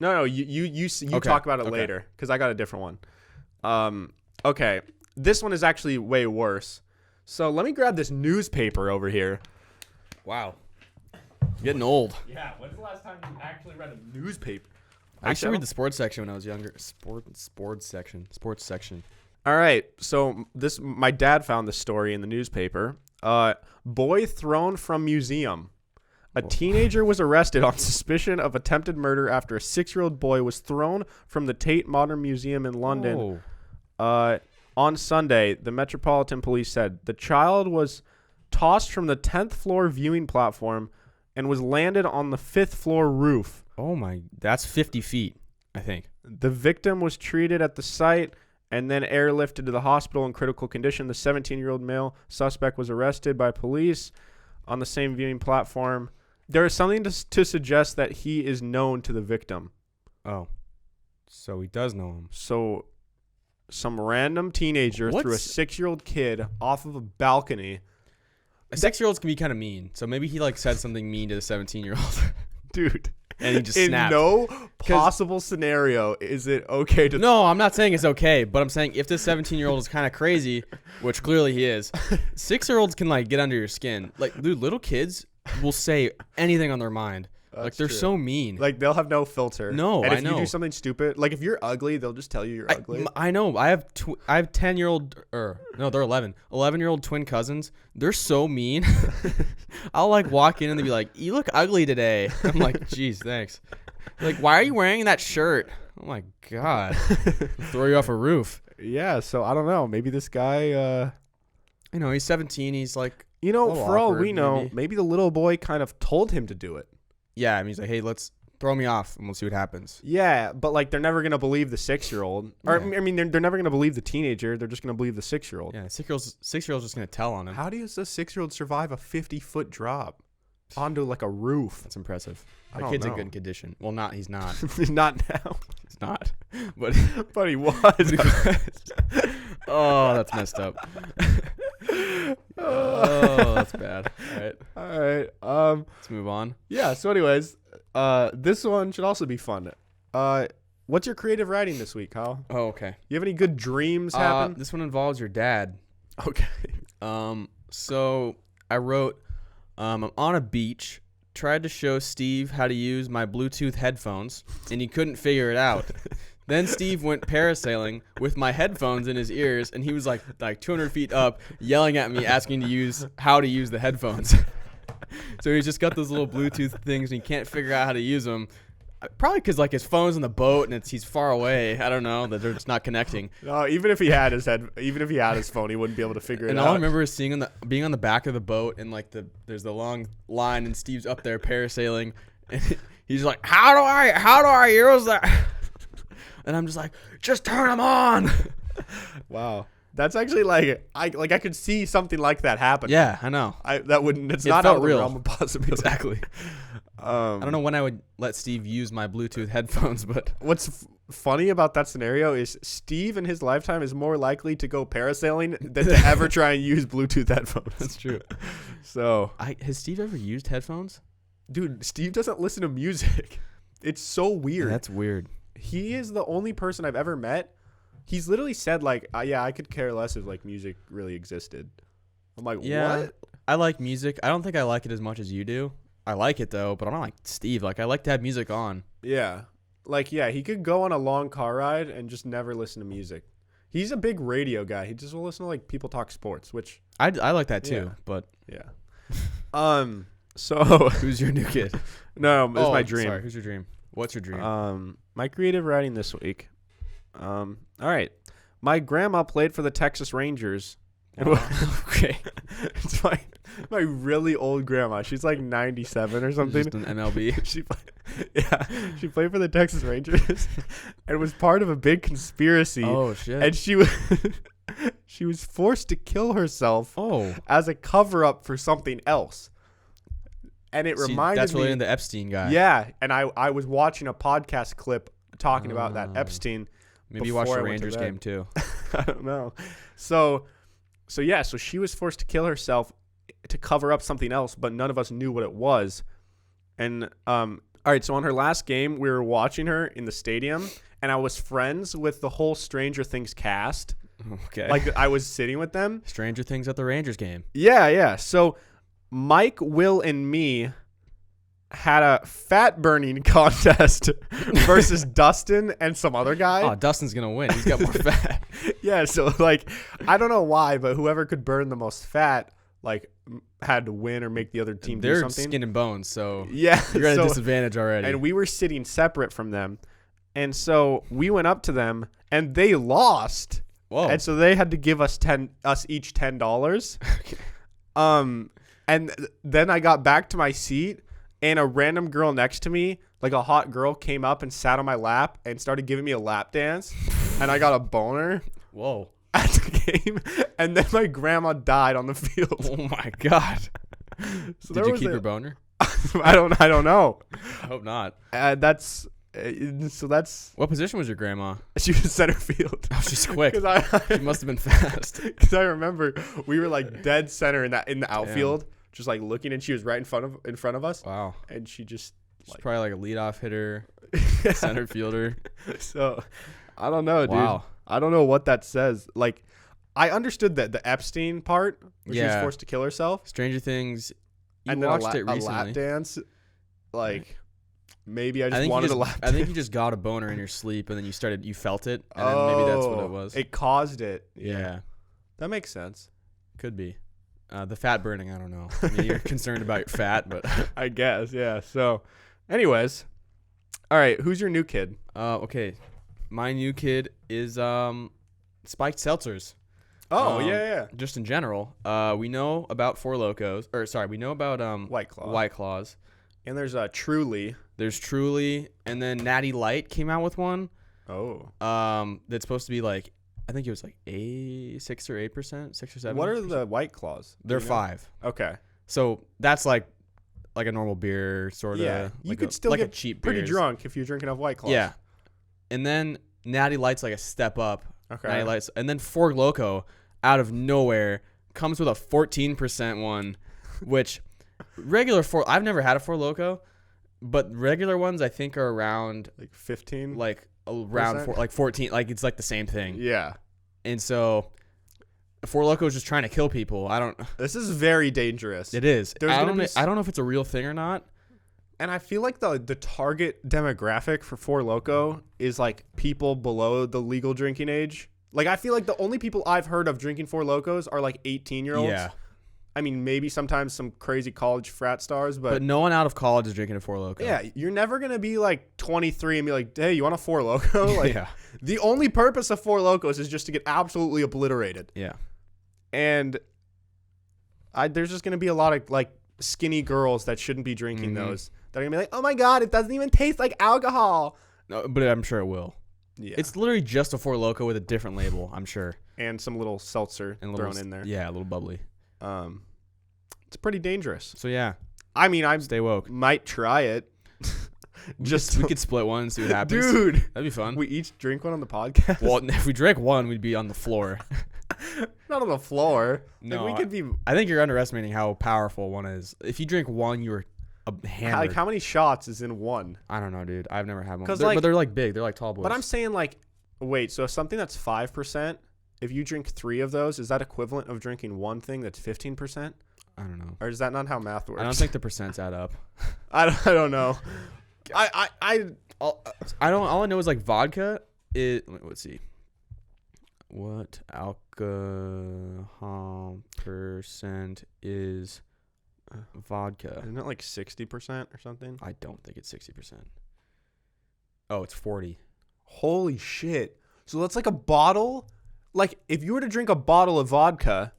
No, you talk about it later because I got a different one. Okay, this one is actually way worse. So let me grab this newspaper over here. Wow, getting old. Yeah, when's the last time you actually read a newspaper? I used to read the sports section when I was younger. Sports section. All right, so my dad found this story in the newspaper. Boy thrown from museum. A teenager was arrested on suspicion of attempted murder after a 6-year-old boy was thrown from the Tate Modern Museum in London. On Sunday, the Metropolitan Police said the child was tossed from the 10th floor viewing platform and was landed on the 5th floor roof. Oh my, that's 50 feet, I think. The victim was treated at the site and then airlifted to the hospital in critical condition. The 17-year-old male suspect was arrested by police on the same viewing platform. There is something to suggest that he is known to the victim. Oh, so he does know him. So some random teenager threw a 6-year-old kid off of a balcony. 6-year-olds can be kind of mean, so maybe he like said something mean to the 17-year-old. Dude. And he just in snapped. No possible scenario is it okay to... No, I'm not saying it's okay, but I'm saying if this 17-year-old is kind of crazy, which clearly he is, 6-year-olds can like get under your skin. Like, dude, little kids will say anything on their mind. Like they're true. so mean. Like they'll have no filter. No, and I if know. you do something stupid, like if you're ugly, they'll just tell you you're ugly. I know. I have 10-year-old or no, they're 11-year-old twin cousins. They're so mean. I'll like walk in and they'll be like, "You look ugly today." I'm like, "Geez, thanks." Like, why are you wearing that shirt? Oh my god, throw you off a roof. Yeah. So I don't know. Maybe this guy. You know, he's 17. He's like, You know, for all awkward, we know, maybe the little boy kind of told him to do it. yeah. I mean, he's like, "Hey, let's throw me off and we'll see what happens." Yeah, but like they're never gonna believe the 6-year-old, or Yeah. I mean, they're never gonna believe the teenager. They're just gonna believe the 6-year-old. Yeah, 6-year-old's just gonna tell on him. How does a 6-year-old survive a 50-foot drop onto like a roof? That's impressive. I The don't kid's in know. good condition. Well, not. He's not. Not now, He's not. But but he was. oh, that's messed up. Oh, that's bad. All right, All right. let's move on. Yeah. So, anyways, this one should also be fun. What's your creative writing this week, Kyle? Oh, okay. You have any good dreams happen? This one involves your dad. Okay. So I wrote, I'm on a beach, tried to show Steve how to use my Bluetooth headphones, and he couldn't figure it out. Then Steve went parasailing with my headphones in his ears, and he was like 200 feet up, yelling at me, asking how to use the headphones. So he's just got those little Bluetooth things, and he can't figure out how to use them. Probably because like his phone's in the boat and he's far away. I don't know that they're just not connecting. No, even if he had his phone, he wouldn't be able to figure it And out. all I remember is being on the back of the boat and like there's the long line and Steve's up there parasailing and he's like, how do I use that? And I'm just like, just turn them on. Wow, that's actually like I could see something like that happen. Yeah, I know. It's It not felt out of the real. realm of possibility. Exactly. I don't know when I would let Steve use my Bluetooth headphones, but What's funny about that scenario is Steve in his lifetime is more likely to go parasailing than to ever try and use Bluetooth headphones. that's true. So, Has Steve ever used headphones? dude, Steve doesn't listen to music. It's so weird. That's weird. He is the only person I've ever met. He's literally said like, yeah, I could care less if like music really existed. I'm like, Yeah, what? I like music. I don't think I like it as much as you do. I like it though, but I'm not like Steve. Like I like to have music on. Yeah. Like, yeah, he could go on a long car ride and just never listen to music. He's a big radio guy. He just will listen to like people talk sports, which I like that too. Yeah. But yeah. So who's your new kid? no, it's my dream. Sorry, who's your dream? What's your dream? My creative writing this week. All right. My grandma played for the Texas Rangers. Okay. It's my really old grandma. She's like 97 or something. Just an MLB. She played for the Texas Rangers and was part of a big conspiracy. Oh shit. And she was forced to kill herself Oh. as a cover up for something else. And it reminded that's me related to the Epstein guy. Yeah, and I was watching a podcast clip talking about that Oh. Epstein. Maybe you watched before the I went to Rangers bed. game too. I don't know. So she was forced to kill herself to cover up something else, but none of us knew what it was. And all right, so on her last game, we were watching her in the stadium, and I was friends with the whole Stranger Things cast. Okay. Like I was sitting with them. Stranger Things at the Rangers game. Yeah. So Mike, Will, and me had a fat burning contest versus Dustin and some other guy. Oh, Dustin's gonna win. He's got more fat. Yeah, so like I don't know why, but whoever could burn the most fat like had to win or make the other team do They're something. skin and bones, so Yeah, you're at a so- disadvantage already. and we were sitting separate from them, and so we went up to them, and they lost, Whoa. and so they had to give us each $10. And then I got back to my seat, and a random girl next to me, like a hot girl, came up and sat on my lap and started giving me a lap dance, and I got a boner Whoa. at the game, and then my grandma died on the field. Oh my god. So Did you keep your boner? I don't know. I hope not. That's What position was your grandma? she was center field. Oh, she's quick. Because She must have been fast. I remember we were like dead center in the outfield, just like looking, and she was right in front of us, Wow. and she just She's probably like a leadoff hitter, center fielder. So I don't know, dude. Wow. I don't know what that says. Like, I understood that the Epstein part, where she was Yeah. forced to kill herself. Stranger Things, and then watched it a recently. lap dance. Like, maybe I I just think wanted you a lap just, dance. I think you just got a boner in your sleep, and then you felt it, and then maybe that's what it was. It caused it. Yeah, That makes sense. could be. The fat burning, I don't know. I mean, you're concerned about your fat, but I guess, yeah. So, anyways, all right. Who's your new kid? okay. My new kid is spiked seltzers. Oh, yeah. Just in general, we know about Four Locos, or sorry, we know about White Claw. White Claws. And there's Truly. There's Truly, and then Natty Light came out with one. Oh. That's supposed to be like, I think it was like 6 or 8%, 6 or 7. What are the White Claws? They're 5. Okay. So that's like a normal beer, sort of. Yeah. You like could a, still like get a cheap pretty beers. drunk if you're drinking off White Claws. Yeah. And then Natty Light's like a step up. Okay. Natty Lights, and then Four Loko out of nowhere comes with a 14% one, which regular I've never had a Four Loko, but regular ones I think are around Like 15? like around 14, like it's like the same thing. Yeah. And so Four Loko is just trying to kill people. This is very dangerous. It is. There's I gonna don't be I don't know if it's a real thing or not. And I feel like the target demographic for Four Loko is like people below the legal drinking age. Like, I feel like the only people I've heard of drinking Four Locos are like 18-year-olds. Yeah. I mean, maybe sometimes some crazy college frat stars, But no one out of college is drinking a Four Loko. yeah, you're never going to be like 23 and be like, hey, you want a Four Loko? Like, Yeah. The only purpose of Four Locos is just to get absolutely obliterated. Yeah. And there's just going to be a lot of like skinny girls that shouldn't be drinking those. They're going to be like, oh my God, it doesn't even taste like alcohol. No, but I'm sure it will. Yeah. It's literally just a Four Loko with a different label, I'm sure. And some little seltzer And thrown in there. Yeah, a little bubbly. It's pretty dangerous. So yeah, I mean, I stay woke. might try it. We could split one and see what happens. Dude, That'd be fun. we each drink one on the podcast. Well, if we drank one, we'd be on the floor. Not on the floor. No, Like, we could be. I think you're underestimating how powerful one is. If you drink one, you're hammered. Like, how many shots is in one? I don't know, dude. I've never had one. 'Cause, But they're like big. They're like tall boys. But I'm saying, like, wait, so something that's 5%, if you drink 3 of those, is that equivalent of drinking one thing that's 15%? I don't know. Or is that not how math works? I don't think the percents add up. I don't know. All I know is like vodka. Let's see. What alcohol percent is vodka? Isn't it like 60% or something? I don't think it's 60%. Oh, it's 40. Holy shit. So that's like a bottle. Like, if you were to drink a bottle of vodka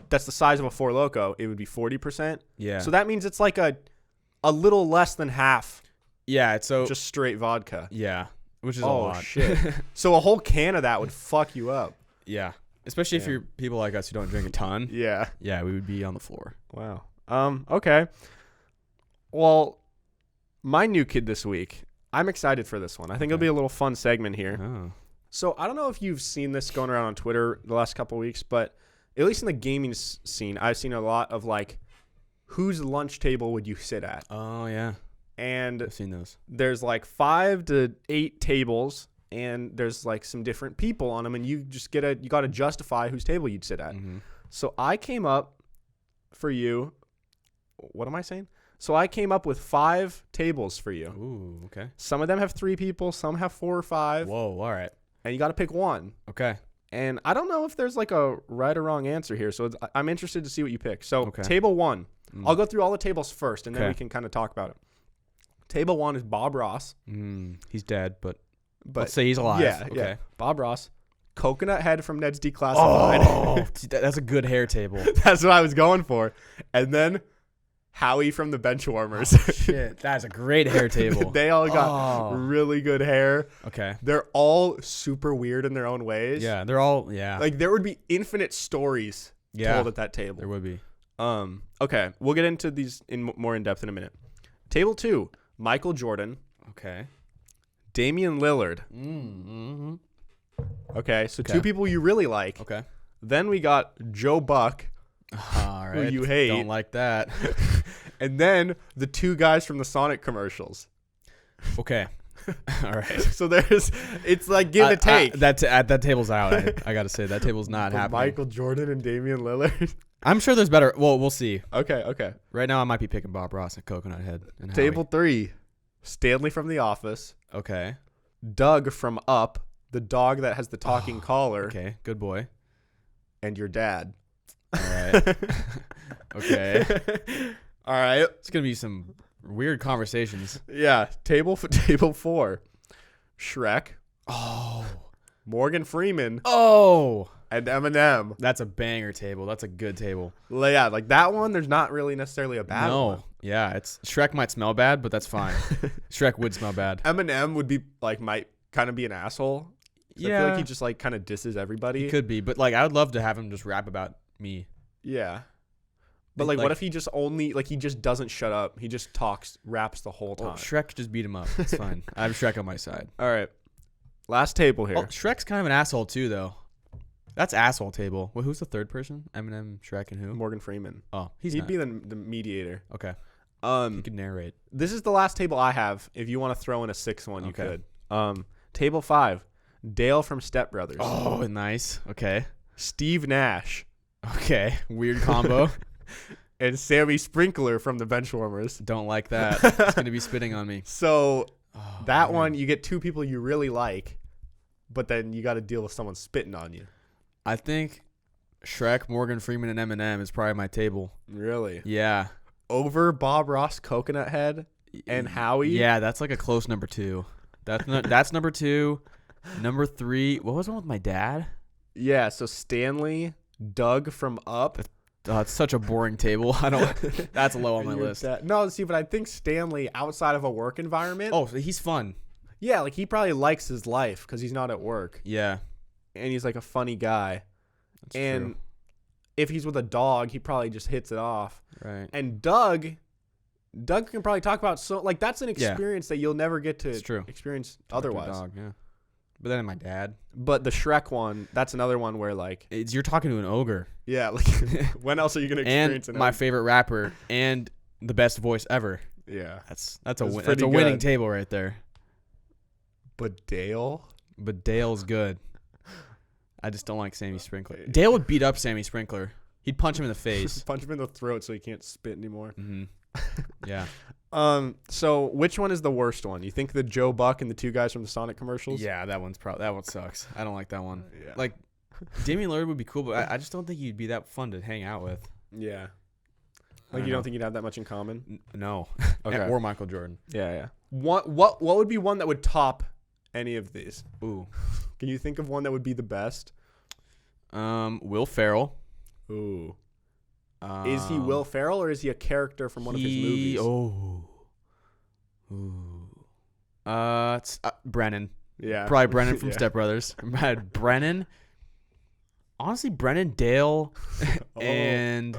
that's the size of a Four Loko, it would be 40%. Yeah. So that means it's like a little less than half Yeah, it's so just straight vodka. yeah, which is a Oh, lot. shit. So a whole can of that would fuck you up. Yeah. Especially if Yeah. you're people like us who don't drink a ton. Yeah. Yeah, we would be on the floor. Wow. Okay. Well, my new kid this week, I'm excited for this one. I think it'll be a little fun segment here. Oh. So I don't know if you've seen this going around on Twitter the last couple of weeks, but at least in the gaming scene, I've seen a lot of like, whose lunch table would you sit at? Oh yeah. And I've seen those. there's like 5 to 8 tables, and there's like some different people on them, and you just you got to justify whose table you'd sit at. Mm-hmm. So I came up for you. What am I saying? So I came up with 5 tables for you. Ooh, okay. Some of them have 3 people, some have 4 or 5, Whoa, all right. and you got to pick one. Okay. And I don't know if there's like a right or wrong answer here, so I'm interested to see what you pick. So Okay. table 1, Mm. I'll go through all the tables first, and then Okay. we can kind of talk about it. Table 1 is Bob Ross. He's dead, but But let's say he's alive. Yeah, Okay. yeah. Bob Ross. Coconut Head from Ned's Declassified. Oh, that's a good hair table. That's what I was going for. And then Howie from the Benchwarmers. Shit, that's a great hair table. They all got really good hair. Okay. They're all super weird in their own ways. Yeah, they're all Like, there would be infinite stories told at that table. There would be. Okay, we'll get into these more in depth in a minute. Table 2, Michael Jordan, Okay. Damian Lillard. Mm-hmm. Okay, so 2 people you really like. Okay. Then we got Joe Buck, All right. you hate. Don't like that. and then the 2 guys from the Sonic commercials. Okay. All right. So it's like give and take. That table's out. I gotta say that table's not happening. Michael Jordan and Damian Lillard. I'm sure there's better. Well, we'll see. Okay. Right now, I might be picking Bob Ross and Coconut Head. And Table Howie. 3, Stanley from The Office, Okay. Doug from Up, the dog that has the talking collar, Okay. Good boy. and your dad. All right. Okay. All right. It's gonna be some weird conversations. Yeah. Table 4, Shrek, Oh. Morgan Freeman, Oh. and Eminem. That's a banger table. That's a good table. Yeah, like that one, there's not really necessarily a bad one. No. Yeah. It's Shrek might smell bad, but that's fine. Shrek would smell bad. Eminem would be like, might kind of be an asshole. Yeah. I feel like he just like kind of disses everybody. He could be, but like I would love to have him just rap about me. Yeah. But like, what if he just only like he just doesn't shut up? He just raps the whole time. Well, Shrek just beat him up. It's fine. I have Shrek on my side. All right. Last table here. Oh, Shrek's kind of an asshole too, though. That's asshole table. Well, who's the third person? Eminem, Shrek, and who? Morgan Freeman. Oh, He'd not. be the mediator. Okay. He could narrate. This is the last table I have. If you want to throw in a sixth one, you Okay. could. Table 5, Dale from Step Brothers. Oh, nice. Okay. Steve Nash Okay. Weird combo. and Sammy Sprinkler from the Benchwarmers. Don't like that. It's gonna be spitting on me. So Oh, that man. one, you get two people you really like, but then you got to deal with someone spitting on you. I think Shrek, Morgan Freeman, and Eminem is probably my table. Really? Yeah. Over Bob Ross, Coconut Head, and Howie? Yeah, that's like a close number 2. That's number 2. Number 3. What was the one with my dad? Yeah, so Stanley, Doug from Up. Oh, it's such a boring table. I don't. That's low on my and your list. No, see, but I think Stanley, outside of a work environment. Oh, he's fun. Yeah, like he probably likes his life because he's not at work. Yeah. And he's like a funny guy. That's and true. if he's with a dog, he probably just hits it off. Right. And Doug can probably talk about that's an experience that you'll never get to It's true. experience Talk to a otherwise. dog, yeah. But then my dad. But the Shrek one, that's another one where like, You're talking to an ogre. yeah, like when else are you gonna experience And it? my favorite rapper and the best voice ever. Yeah. That's That's a pretty winning good. table right there. But Dale? But Dale's good. I just don't like Sammy Sprinkler. Dale would beat up Sammy Sprinkler. He'd punch him in the face. Punch him in the throat so he can't spit anymore. Mm-hmm. Yeah. So which one is the worst one? You think the Joe Buck and the two guys from the Sonic commercials? Yeah, that one sucks. I don't like that one. Yeah. Like, Damian Lillard would be cool, but I just don't think he'd be that fun to hang out with. Yeah. I Like don't you don't know. think you'd have that much in common? No. Okay. Or Michael Jordan. Yeah. What would be one that would top any of these? Ooh. Can you think of one that would be the best? Will Ferrell. Ooh. Is he Will Ferrell or is he a character from one of his movies? Oh. Ooh. It's Brennan. Yeah. Probably Brennan from Yeah. Step Brothers. Brennan. Honestly, Brennan, Dale, Oh. and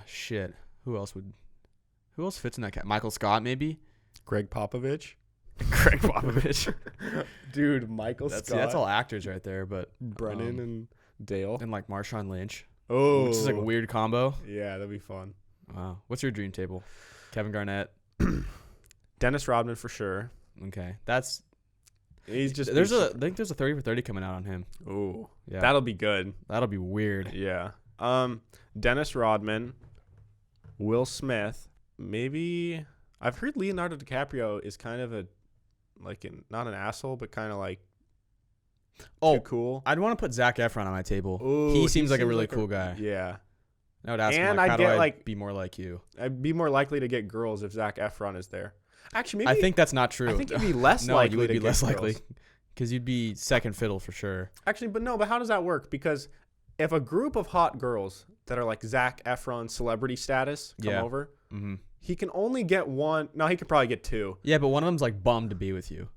shit. Who else fits in that cat? Michael Scott, maybe. Greg Popovich. Greg Popovich. Dude, Michael That's Scott. that's all actors right there, but Brennan and Dale. and like Marshawn Lynch, Oh. which is like a weird combo. Yeah, that'd be fun. Wow. What's your dream table? Kevin Garnett. Dennis Rodman for sure. Okay, that's He's just I think there's a 30 for 30 coming out on him. Ooh. Yeah, That'll be good. that'll be weird. Yeah. Dennis Rodman, Will Smith, maybe I've heard Leonardo DiCaprio is kind of not an asshole, but kind of like too cool. I'd want to put Zac Efron on my table. Ooh, he seems like a really cool guy. Yeah. I would ask him, And like, I'd how do get, I like- be more like you? I'd be more likely to get girls if Zac Efron is there. Actually, maybe I think that's not true. I think you'd be less no, likely you would to be get less girls. likely because you'd be second fiddle for sure. Actually, but how does that work? Because if a group of hot girls that are like Zac Efron celebrity status come Yeah. over, Mm-hmm. he can only get one. No, he could probably get two. Yeah, but one of them's like bummed to be with you.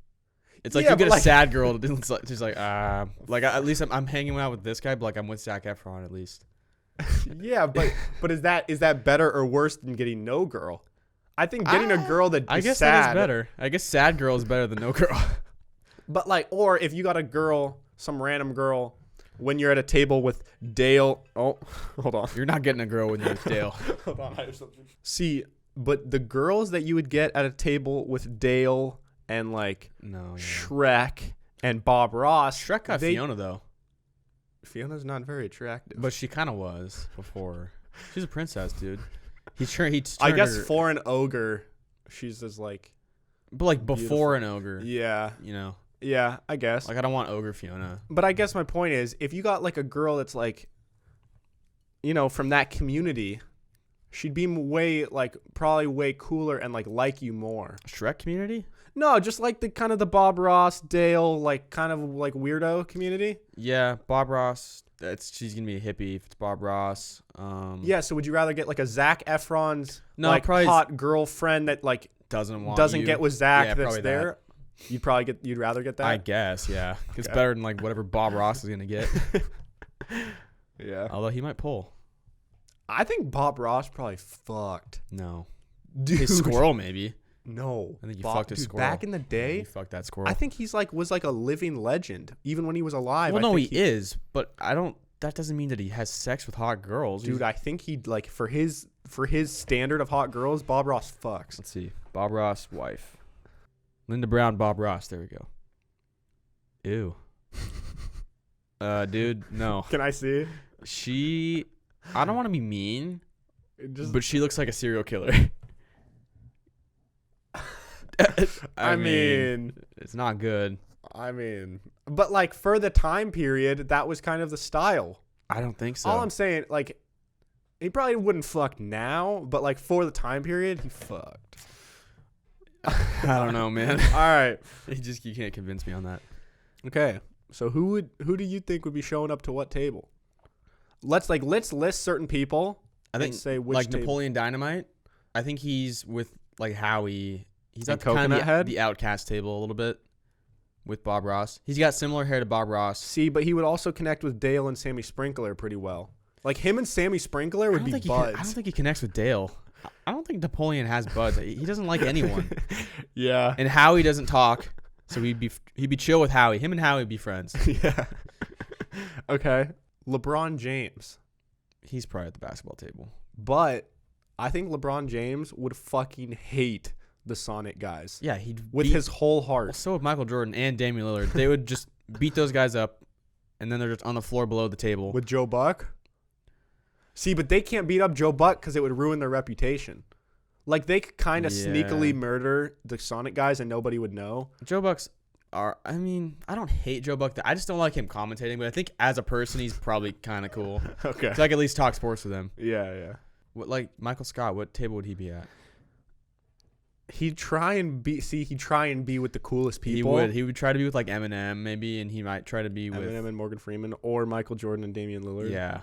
It's like Yeah, you get but, a like- sad girl. She's like at least I'm hanging out with this guy, but like I'm with Zac Efron at least. Yeah, but is that better or worse than getting no girl? I think getting a girl that I is guess sad, that is better. I guess sad girl is better than no girl. But like, or if you got a girl, some random girl, when you're at a table with Dale. Oh, hold on. You're not getting a girl when you're with Dale. Hold on, I have something. See, but the girls that you would get at a table with Dale and like No. Yeah. Shrek and Bob Ross, Shrek got they- Fiona though. Fiona's not very attractive. But she kind of was before. She's a princess, dude. I guess for an ogre, she's just like. But like beautiful. before an ogre. Yeah. You know. Yeah, I guess. Like I don't want ogre Fiona. But I guess my point is, if you got like a girl that's like, you know, from that community, she'd be probably way cooler and like you more. Shrek community? No, just like the kind of the Bob Ross, Dale, like kind of like weirdo community. Yeah, Bob Ross. She's gonna be a hippie if it's Bob Ross. Yeah. So would you rather get like a Zac Efron's probably hot girlfriend that like doesn't get with Zach that's there? That. You'd rather get that. I guess, yeah. Okay. It's better than like whatever Bob Ross is gonna get. Yeah. Although he might pull. I think Bob Ross probably fucked. No. Dude. His squirrel maybe. No. I think he fucked his squirrel. Back in the day, he fucked that squirrel. I think he's was like a living legend, even when he was alive. Well, no, he is, but I don't. That doesn't mean that he has sex with hot girls. Dude, I think he'd like for his standard of hot girls, Bob Ross fucks. Let's see. Bob Ross wife. Linda Brown, Bob Ross. There we go. Ew. Dude, no. Can I see? I don't want to be mean, but she looks like a serial killer. I mean, it's not good. I mean, but like for the time period, that was kind of the style. I don't think so. All I'm saying, like, he probably wouldn't fuck now, but like for the time period, he fucked. I don't know, man. All right, you can't convince me on that. Okay, so who do you think would be showing up to what table? Let's list certain people. I think say which like table. Napoleon Dynamite. I think he's with like Howie. He's at the outcast table a little bit with Bob Ross. He's got similar hair to Bob Ross. See, but he would also connect with Dale and Sammy Sprinkler pretty well. Like him and Sammy Sprinkler would be buds. I don't think he connects with Dale. I don't think Napoleon has buds. He doesn't like anyone. Yeah. And Howie doesn't talk, so he'd be chill with Howie. Him and Howie would be friends. Yeah. Okay. LeBron James. He's probably at the basketball table. But I think LeBron James would fucking hate the Sonic guys. Yeah, he'd with his whole heart. Well, so would Michael Jordan and Damian Lillard. They would just beat those guys up, and then they're just on the floor below the table. With Joe Buck? See, but they can't beat up Joe Buck because it would ruin their reputation. Like, they could kind of sneakily murder the Sonic guys and nobody would know. Joe Buck's I mean, I don't hate Joe Buck. I just don't like him commentating, but I think as a person, he's probably kind of cool. Okay. So I can at least talk sports with him. Yeah. What, like, Michael Scott, what table would he be at? He'd try and be with the coolest people. He would try to be with like Eminem maybe, and he might try to be with Eminem and Morgan Freeman or Michael Jordan and Damian Lillard. Yeah.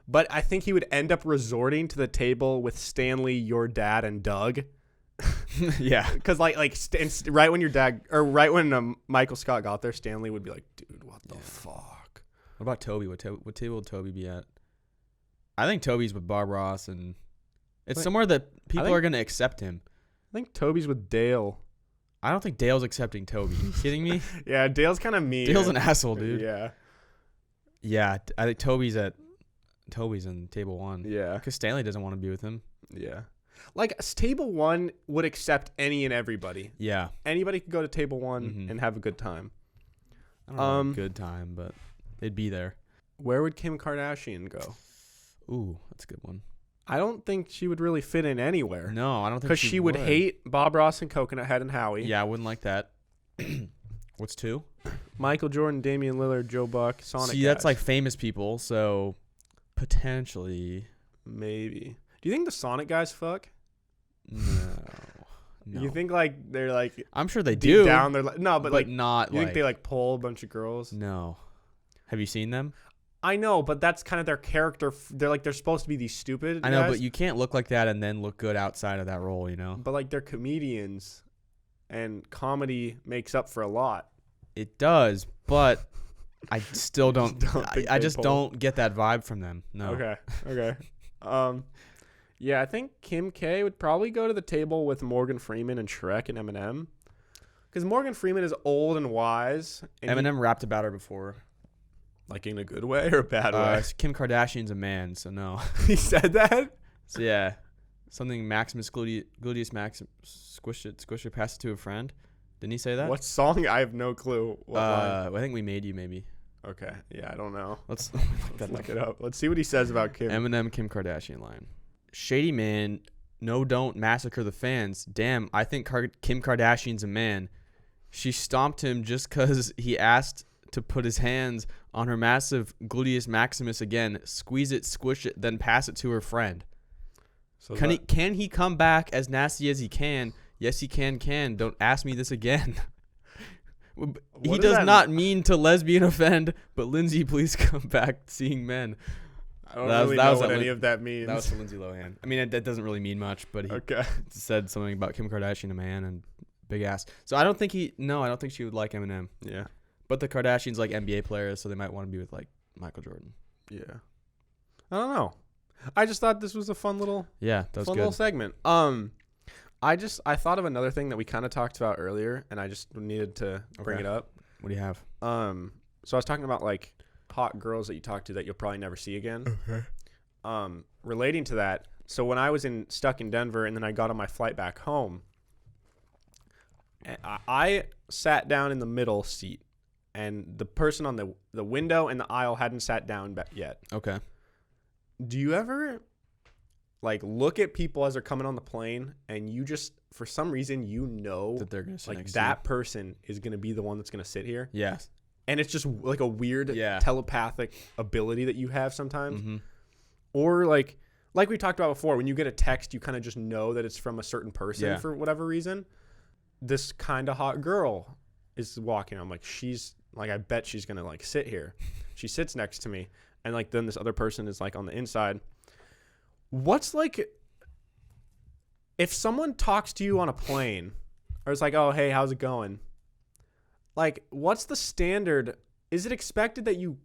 But I think he would end up resorting to the table with Stanley, your dad, and Doug. Yeah. Because right when your dad or right when Michael Scott got there, Stanley would be like, "Dude, what the fuck?" What about Toby? What table would Toby be at? I think Toby's with Bob Ross, and it's somewhere that people are going to accept him. I think Toby's with Dale. I don't think Dale's accepting Toby. Are you kidding me? Yeah, Dale's kind of mean. Dale's an asshole, dude. Yeah. Yeah, I think Toby's in table 1. Yeah. Because Stanley doesn't want to be with him. Yeah. Like, table 1 would accept any and everybody. Yeah. Anybody could go to table 1 and have a good time. I don't know, a good time, but they'd be there. Where would Kim Kardashian go? Ooh, that's a good one. I don't think she would really fit in anywhere. No, I don't think because she would hate Bob Ross and Coconut Head and Howie. Yeah, I wouldn't like that. What's 2? Michael Jordan, Damian Lillard, Joe Buck, Sonic. See, that's like famous people, so potentially. Maybe. Do you think the Sonic guys fuck? No. You think like they're like? I'm sure they deep do. Down, they're like no, but like not. You think they like pull a bunch of girls? No. Have you seen them? I know, but that's kind of their character. They're supposed to be these stupid. I know, guys. but you can't look like that and then look good outside of that role, you know. But like they're comedians, and comedy makes up for a lot. It does, but I still don't. I just pull. don't get that vibe from them. No. Okay. Yeah, I think Kim K would probably go to the table with Morgan Freeman and Shrek and Eminem, because Morgan Freeman is old and wise. And Eminem rapped about her before. Like in a good way or a bad way? Kim Kardashian's a man, so no. He said that? So yeah. Something Maximus Gluteus Maximus, squish it, pass it to a friend. Didn't he say that? What song? I have no clue. What line? I think We Made You, maybe. Okay. Yeah, I don't know. Let's Look it up. Let's see what he says about Kim. Eminem Kim Kardashian line. Shady man, no, don't massacre the fans. Damn, I think Kim Kardashian's a man. She stomped him just because he asked to put his hands on her massive gluteus maximus again. Squeeze it, squish it, then pass it to her friend. So Can he come back as nasty as he can? Yes, he can. Don't ask me this again. He does not mean to lesbian offend, but Lindsay, please come back seeing men. I don't really know what any of that means. That was for Lindsay Lohan. I mean, that doesn't really mean much, but he said something about Kim Kardashian, a man, and big ass. So I don't think she would like Eminem. Yeah. But the Kardashians like NBA players, so they might want to be with like Michael Jordan. Yeah. I don't know. I just thought this was a fun little little segment. I thought of another thing that we kind of talked about earlier, and I just needed to bring it up. What do you have? So I was talking about like hot girls that you talk to that you'll probably never see again. Okay. Relating to that, so when I was stuck in Denver, and then I got on my flight back home, I sat down in the middle seat, and the person on the window and the aisle hadn't sat down yet. Okay. Do you ever like look at people as they're coming on the plane, and you just for some reason that they're gonna sit like next that person is gonna be the one that's gonna sit here? Yes. And it's just like a weird telepathic ability that you have sometimes. Mm-hmm. Or like we talked about before, when you get a text, you kind of just know that it's from a certain person for whatever reason. This kind of hot girl is walking. I'm like, I bet she's going to like sit here. She sits next to me. And like, then this other person is like on the inside. What's like, if someone talks to you on a plane or it's like, oh, hey, how's it going? Like, what's the standard? Is it expected that you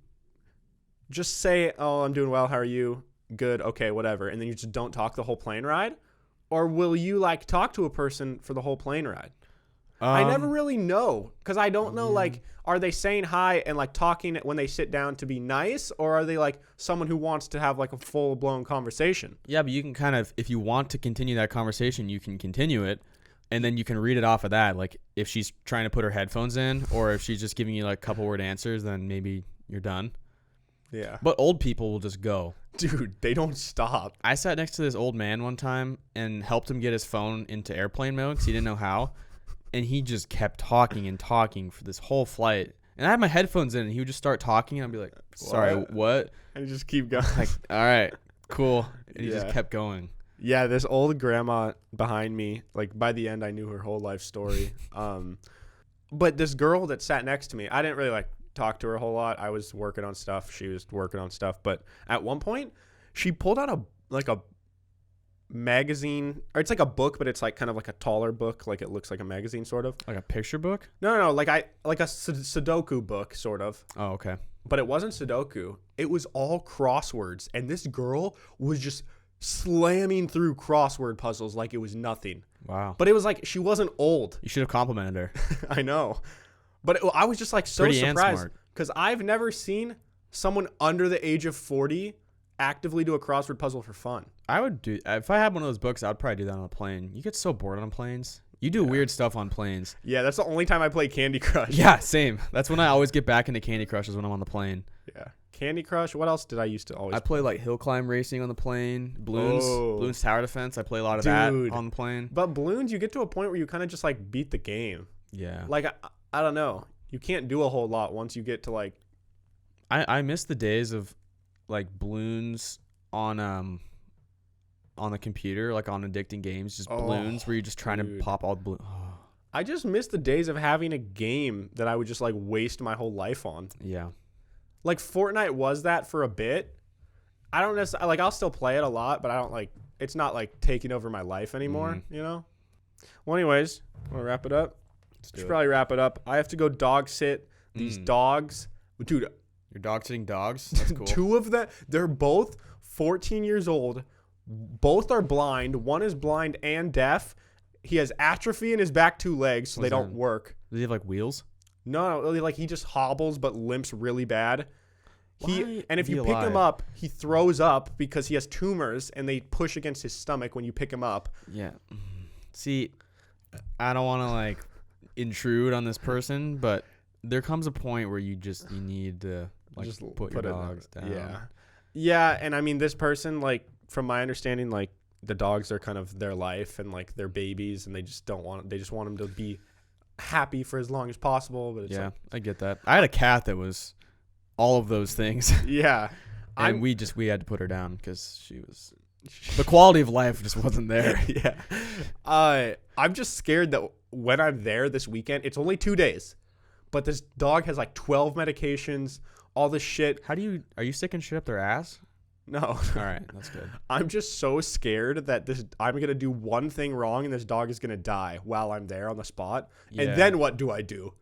just say, oh, I'm doing well. How are you? Good. Okay, whatever. And then you just don't talk the whole plane ride? Or will you like talk to a person for the whole plane ride? I never really know, because I don't know, like, are they saying hi and like talking when they sit down to be nice, or are they like someone who wants to have like a full blown conversation? Yeah, but you can kind of, if you want to continue that conversation, you can continue it. And then you can read it off of that. Like if she's trying to put her headphones in, or if she's just giving you like a couple word answers, then maybe you're done. Yeah. But old people will just go. Dude, they don't stop. I sat next to this old man one time and helped him get his phone into airplane mode because he didn't know how. And he just kept talking and talking for this whole flight. And I had my headphones in, and he would just start talking, and I'd be like, sorry, what? And just keep going. Like, all right, cool. And he just kept going. Yeah, this old grandma behind me, like by the end I knew her whole life story. But this girl that sat next to me, I didn't really like talk to her a whole lot. I was working on stuff. She was working on stuff. But at one point, she pulled out a magazine, or it's like a book, but it's like kind of like a taller book. Like it looks like a magazine, sort of. Like a picture book? No, like a Sudoku book, sort of. Oh, okay. But it wasn't Sudoku. It was all crosswords. And this girl was just slamming through crossword puzzles like it was nothing. Wow. But it was like she wasn't old. You should have complimented her. I know. But I was just like so surprised because I've never seen someone under the age of 40 actively do a crossword puzzle for fun. I would do, if I had one of those books, I would probably do that on a plane. You get so bored on planes. You do weird stuff on planes. Yeah, that's the only time I play Candy Crush. Yeah, same. That's when I always get back into Candy Crush, is when I'm on the plane. Yeah. Candy Crush. What else did I used to always I play like hill climb racing on the plane. Balloons tower defense. I play a lot of that on the plane. But balloons, you get to a point where you kind of just like beat the game. Yeah. Like I don't know. You can't do a whole lot once you get to like. I miss the days of like balloons on the computer, like on addicting games, just balloons where you're just trying to pop all the balloons. Oh. I just miss the days of having a game that I would just like waste my whole life on. Yeah. Like Fortnite was that for a bit. I don't necessarily like. I'll still play it a lot, but I don't like. It's not like taking over my life anymore. You know. Well, anyways, want to wrap it up? Should probably wrap it up. I have to go dog sit these dogs, dude. You're dog sitting dogs. That's cool. Two of them. They're both 14 years old. Both are blind. One is blind and deaf. He has atrophy in his back two legs, so they don't work. Does he have like wheels? No, like he just hobbles but limps really bad. And if you pick him up, he throws up because he has tumors and they push against his stomach when you pick him up. Yeah. See, I don't want to like intrude on this person, but there comes a point where you need to like Just put your dogs down. Yeah, and I mean, this person, like, from my understanding, like, the dogs are kind of their life and like their babies, and they just want them to be happy for as long as possible. But it's I get that. I had a cat that was all of those things. Yeah, and we had to put her down because the quality of life just wasn't there. Yeah. I'm just scared that when I'm there this weekend, it's only 2 days, but this dog has like 12 medications, all this shit. Are you sticking shit up their ass? No. All right, that's good. I'm just so scared that I'm going to do one thing wrong and this dog is going to die while I'm there on the spot. Yeah. And then what do I do?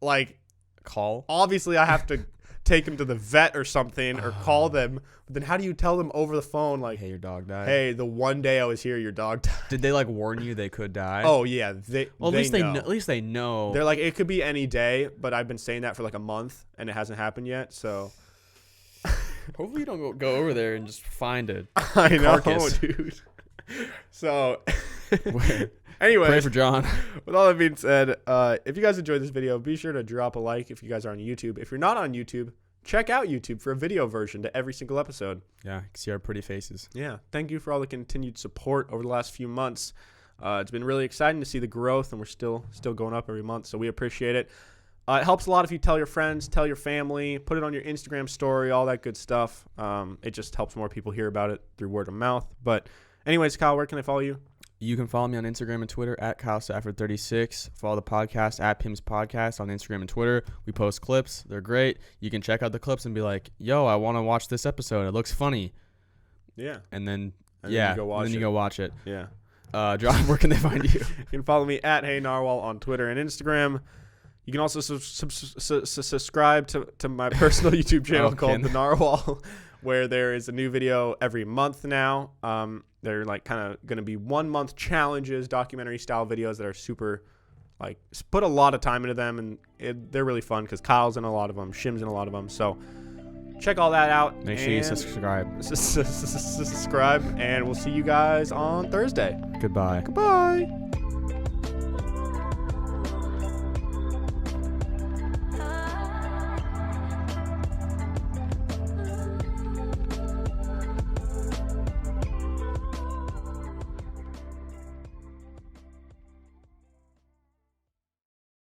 Like, call? Obviously, I have to take him to the vet or something or call them. But then how do you tell them over the phone, like, hey, your dog died? Hey, the one day I was here, your dog died. Did they, like, warn you they could die? Oh, yeah. At least they know. They're like, it could be any day, but I've been saying that for like a month, and it hasn't happened yet, so... Hopefully you don't go over there and just find it. I know, dude. So, anyway, pray for John. With all that being said, if you guys enjoyed this video, be sure to drop a like if you guys are on YouTube. If you're not on YouTube, check out YouTube for a video version to every single episode. Yeah, you can see our pretty faces. Yeah, thank you for all the continued support over the last few months. It's been really exciting to see the growth, and we're still going up every month, so we appreciate it. It helps a lot if you tell your friends, tell your family, put it on your Instagram story, all that good stuff. It just helps more people hear about it through word of mouth. But anyways, Kyle, where can I follow you? You can follow me on Instagram and Twitter at KyleSafford36. Follow the podcast at Pim's Podcast on Instagram and Twitter. We post clips. They're great. You can check out the clips and be like, yo, I want to watch this episode. It looks funny. Yeah. And then you go watch it. Yeah. John, where can they find you? You can follow me at Hey Narwhal on Twitter and Instagram. You can also subscribe to my personal YouTube channel called The Narwhal, where there is a new video every month now. They're like kind of going to be 1 month challenges, documentary style videos that are super, like, put a lot of time into them, and they're really fun because Kyle's in a lot of them, Shim's in a lot of them. So check all that out. Make sure you subscribe. Subscribe, and we'll see you guys on Thursday. Goodbye. Goodbye.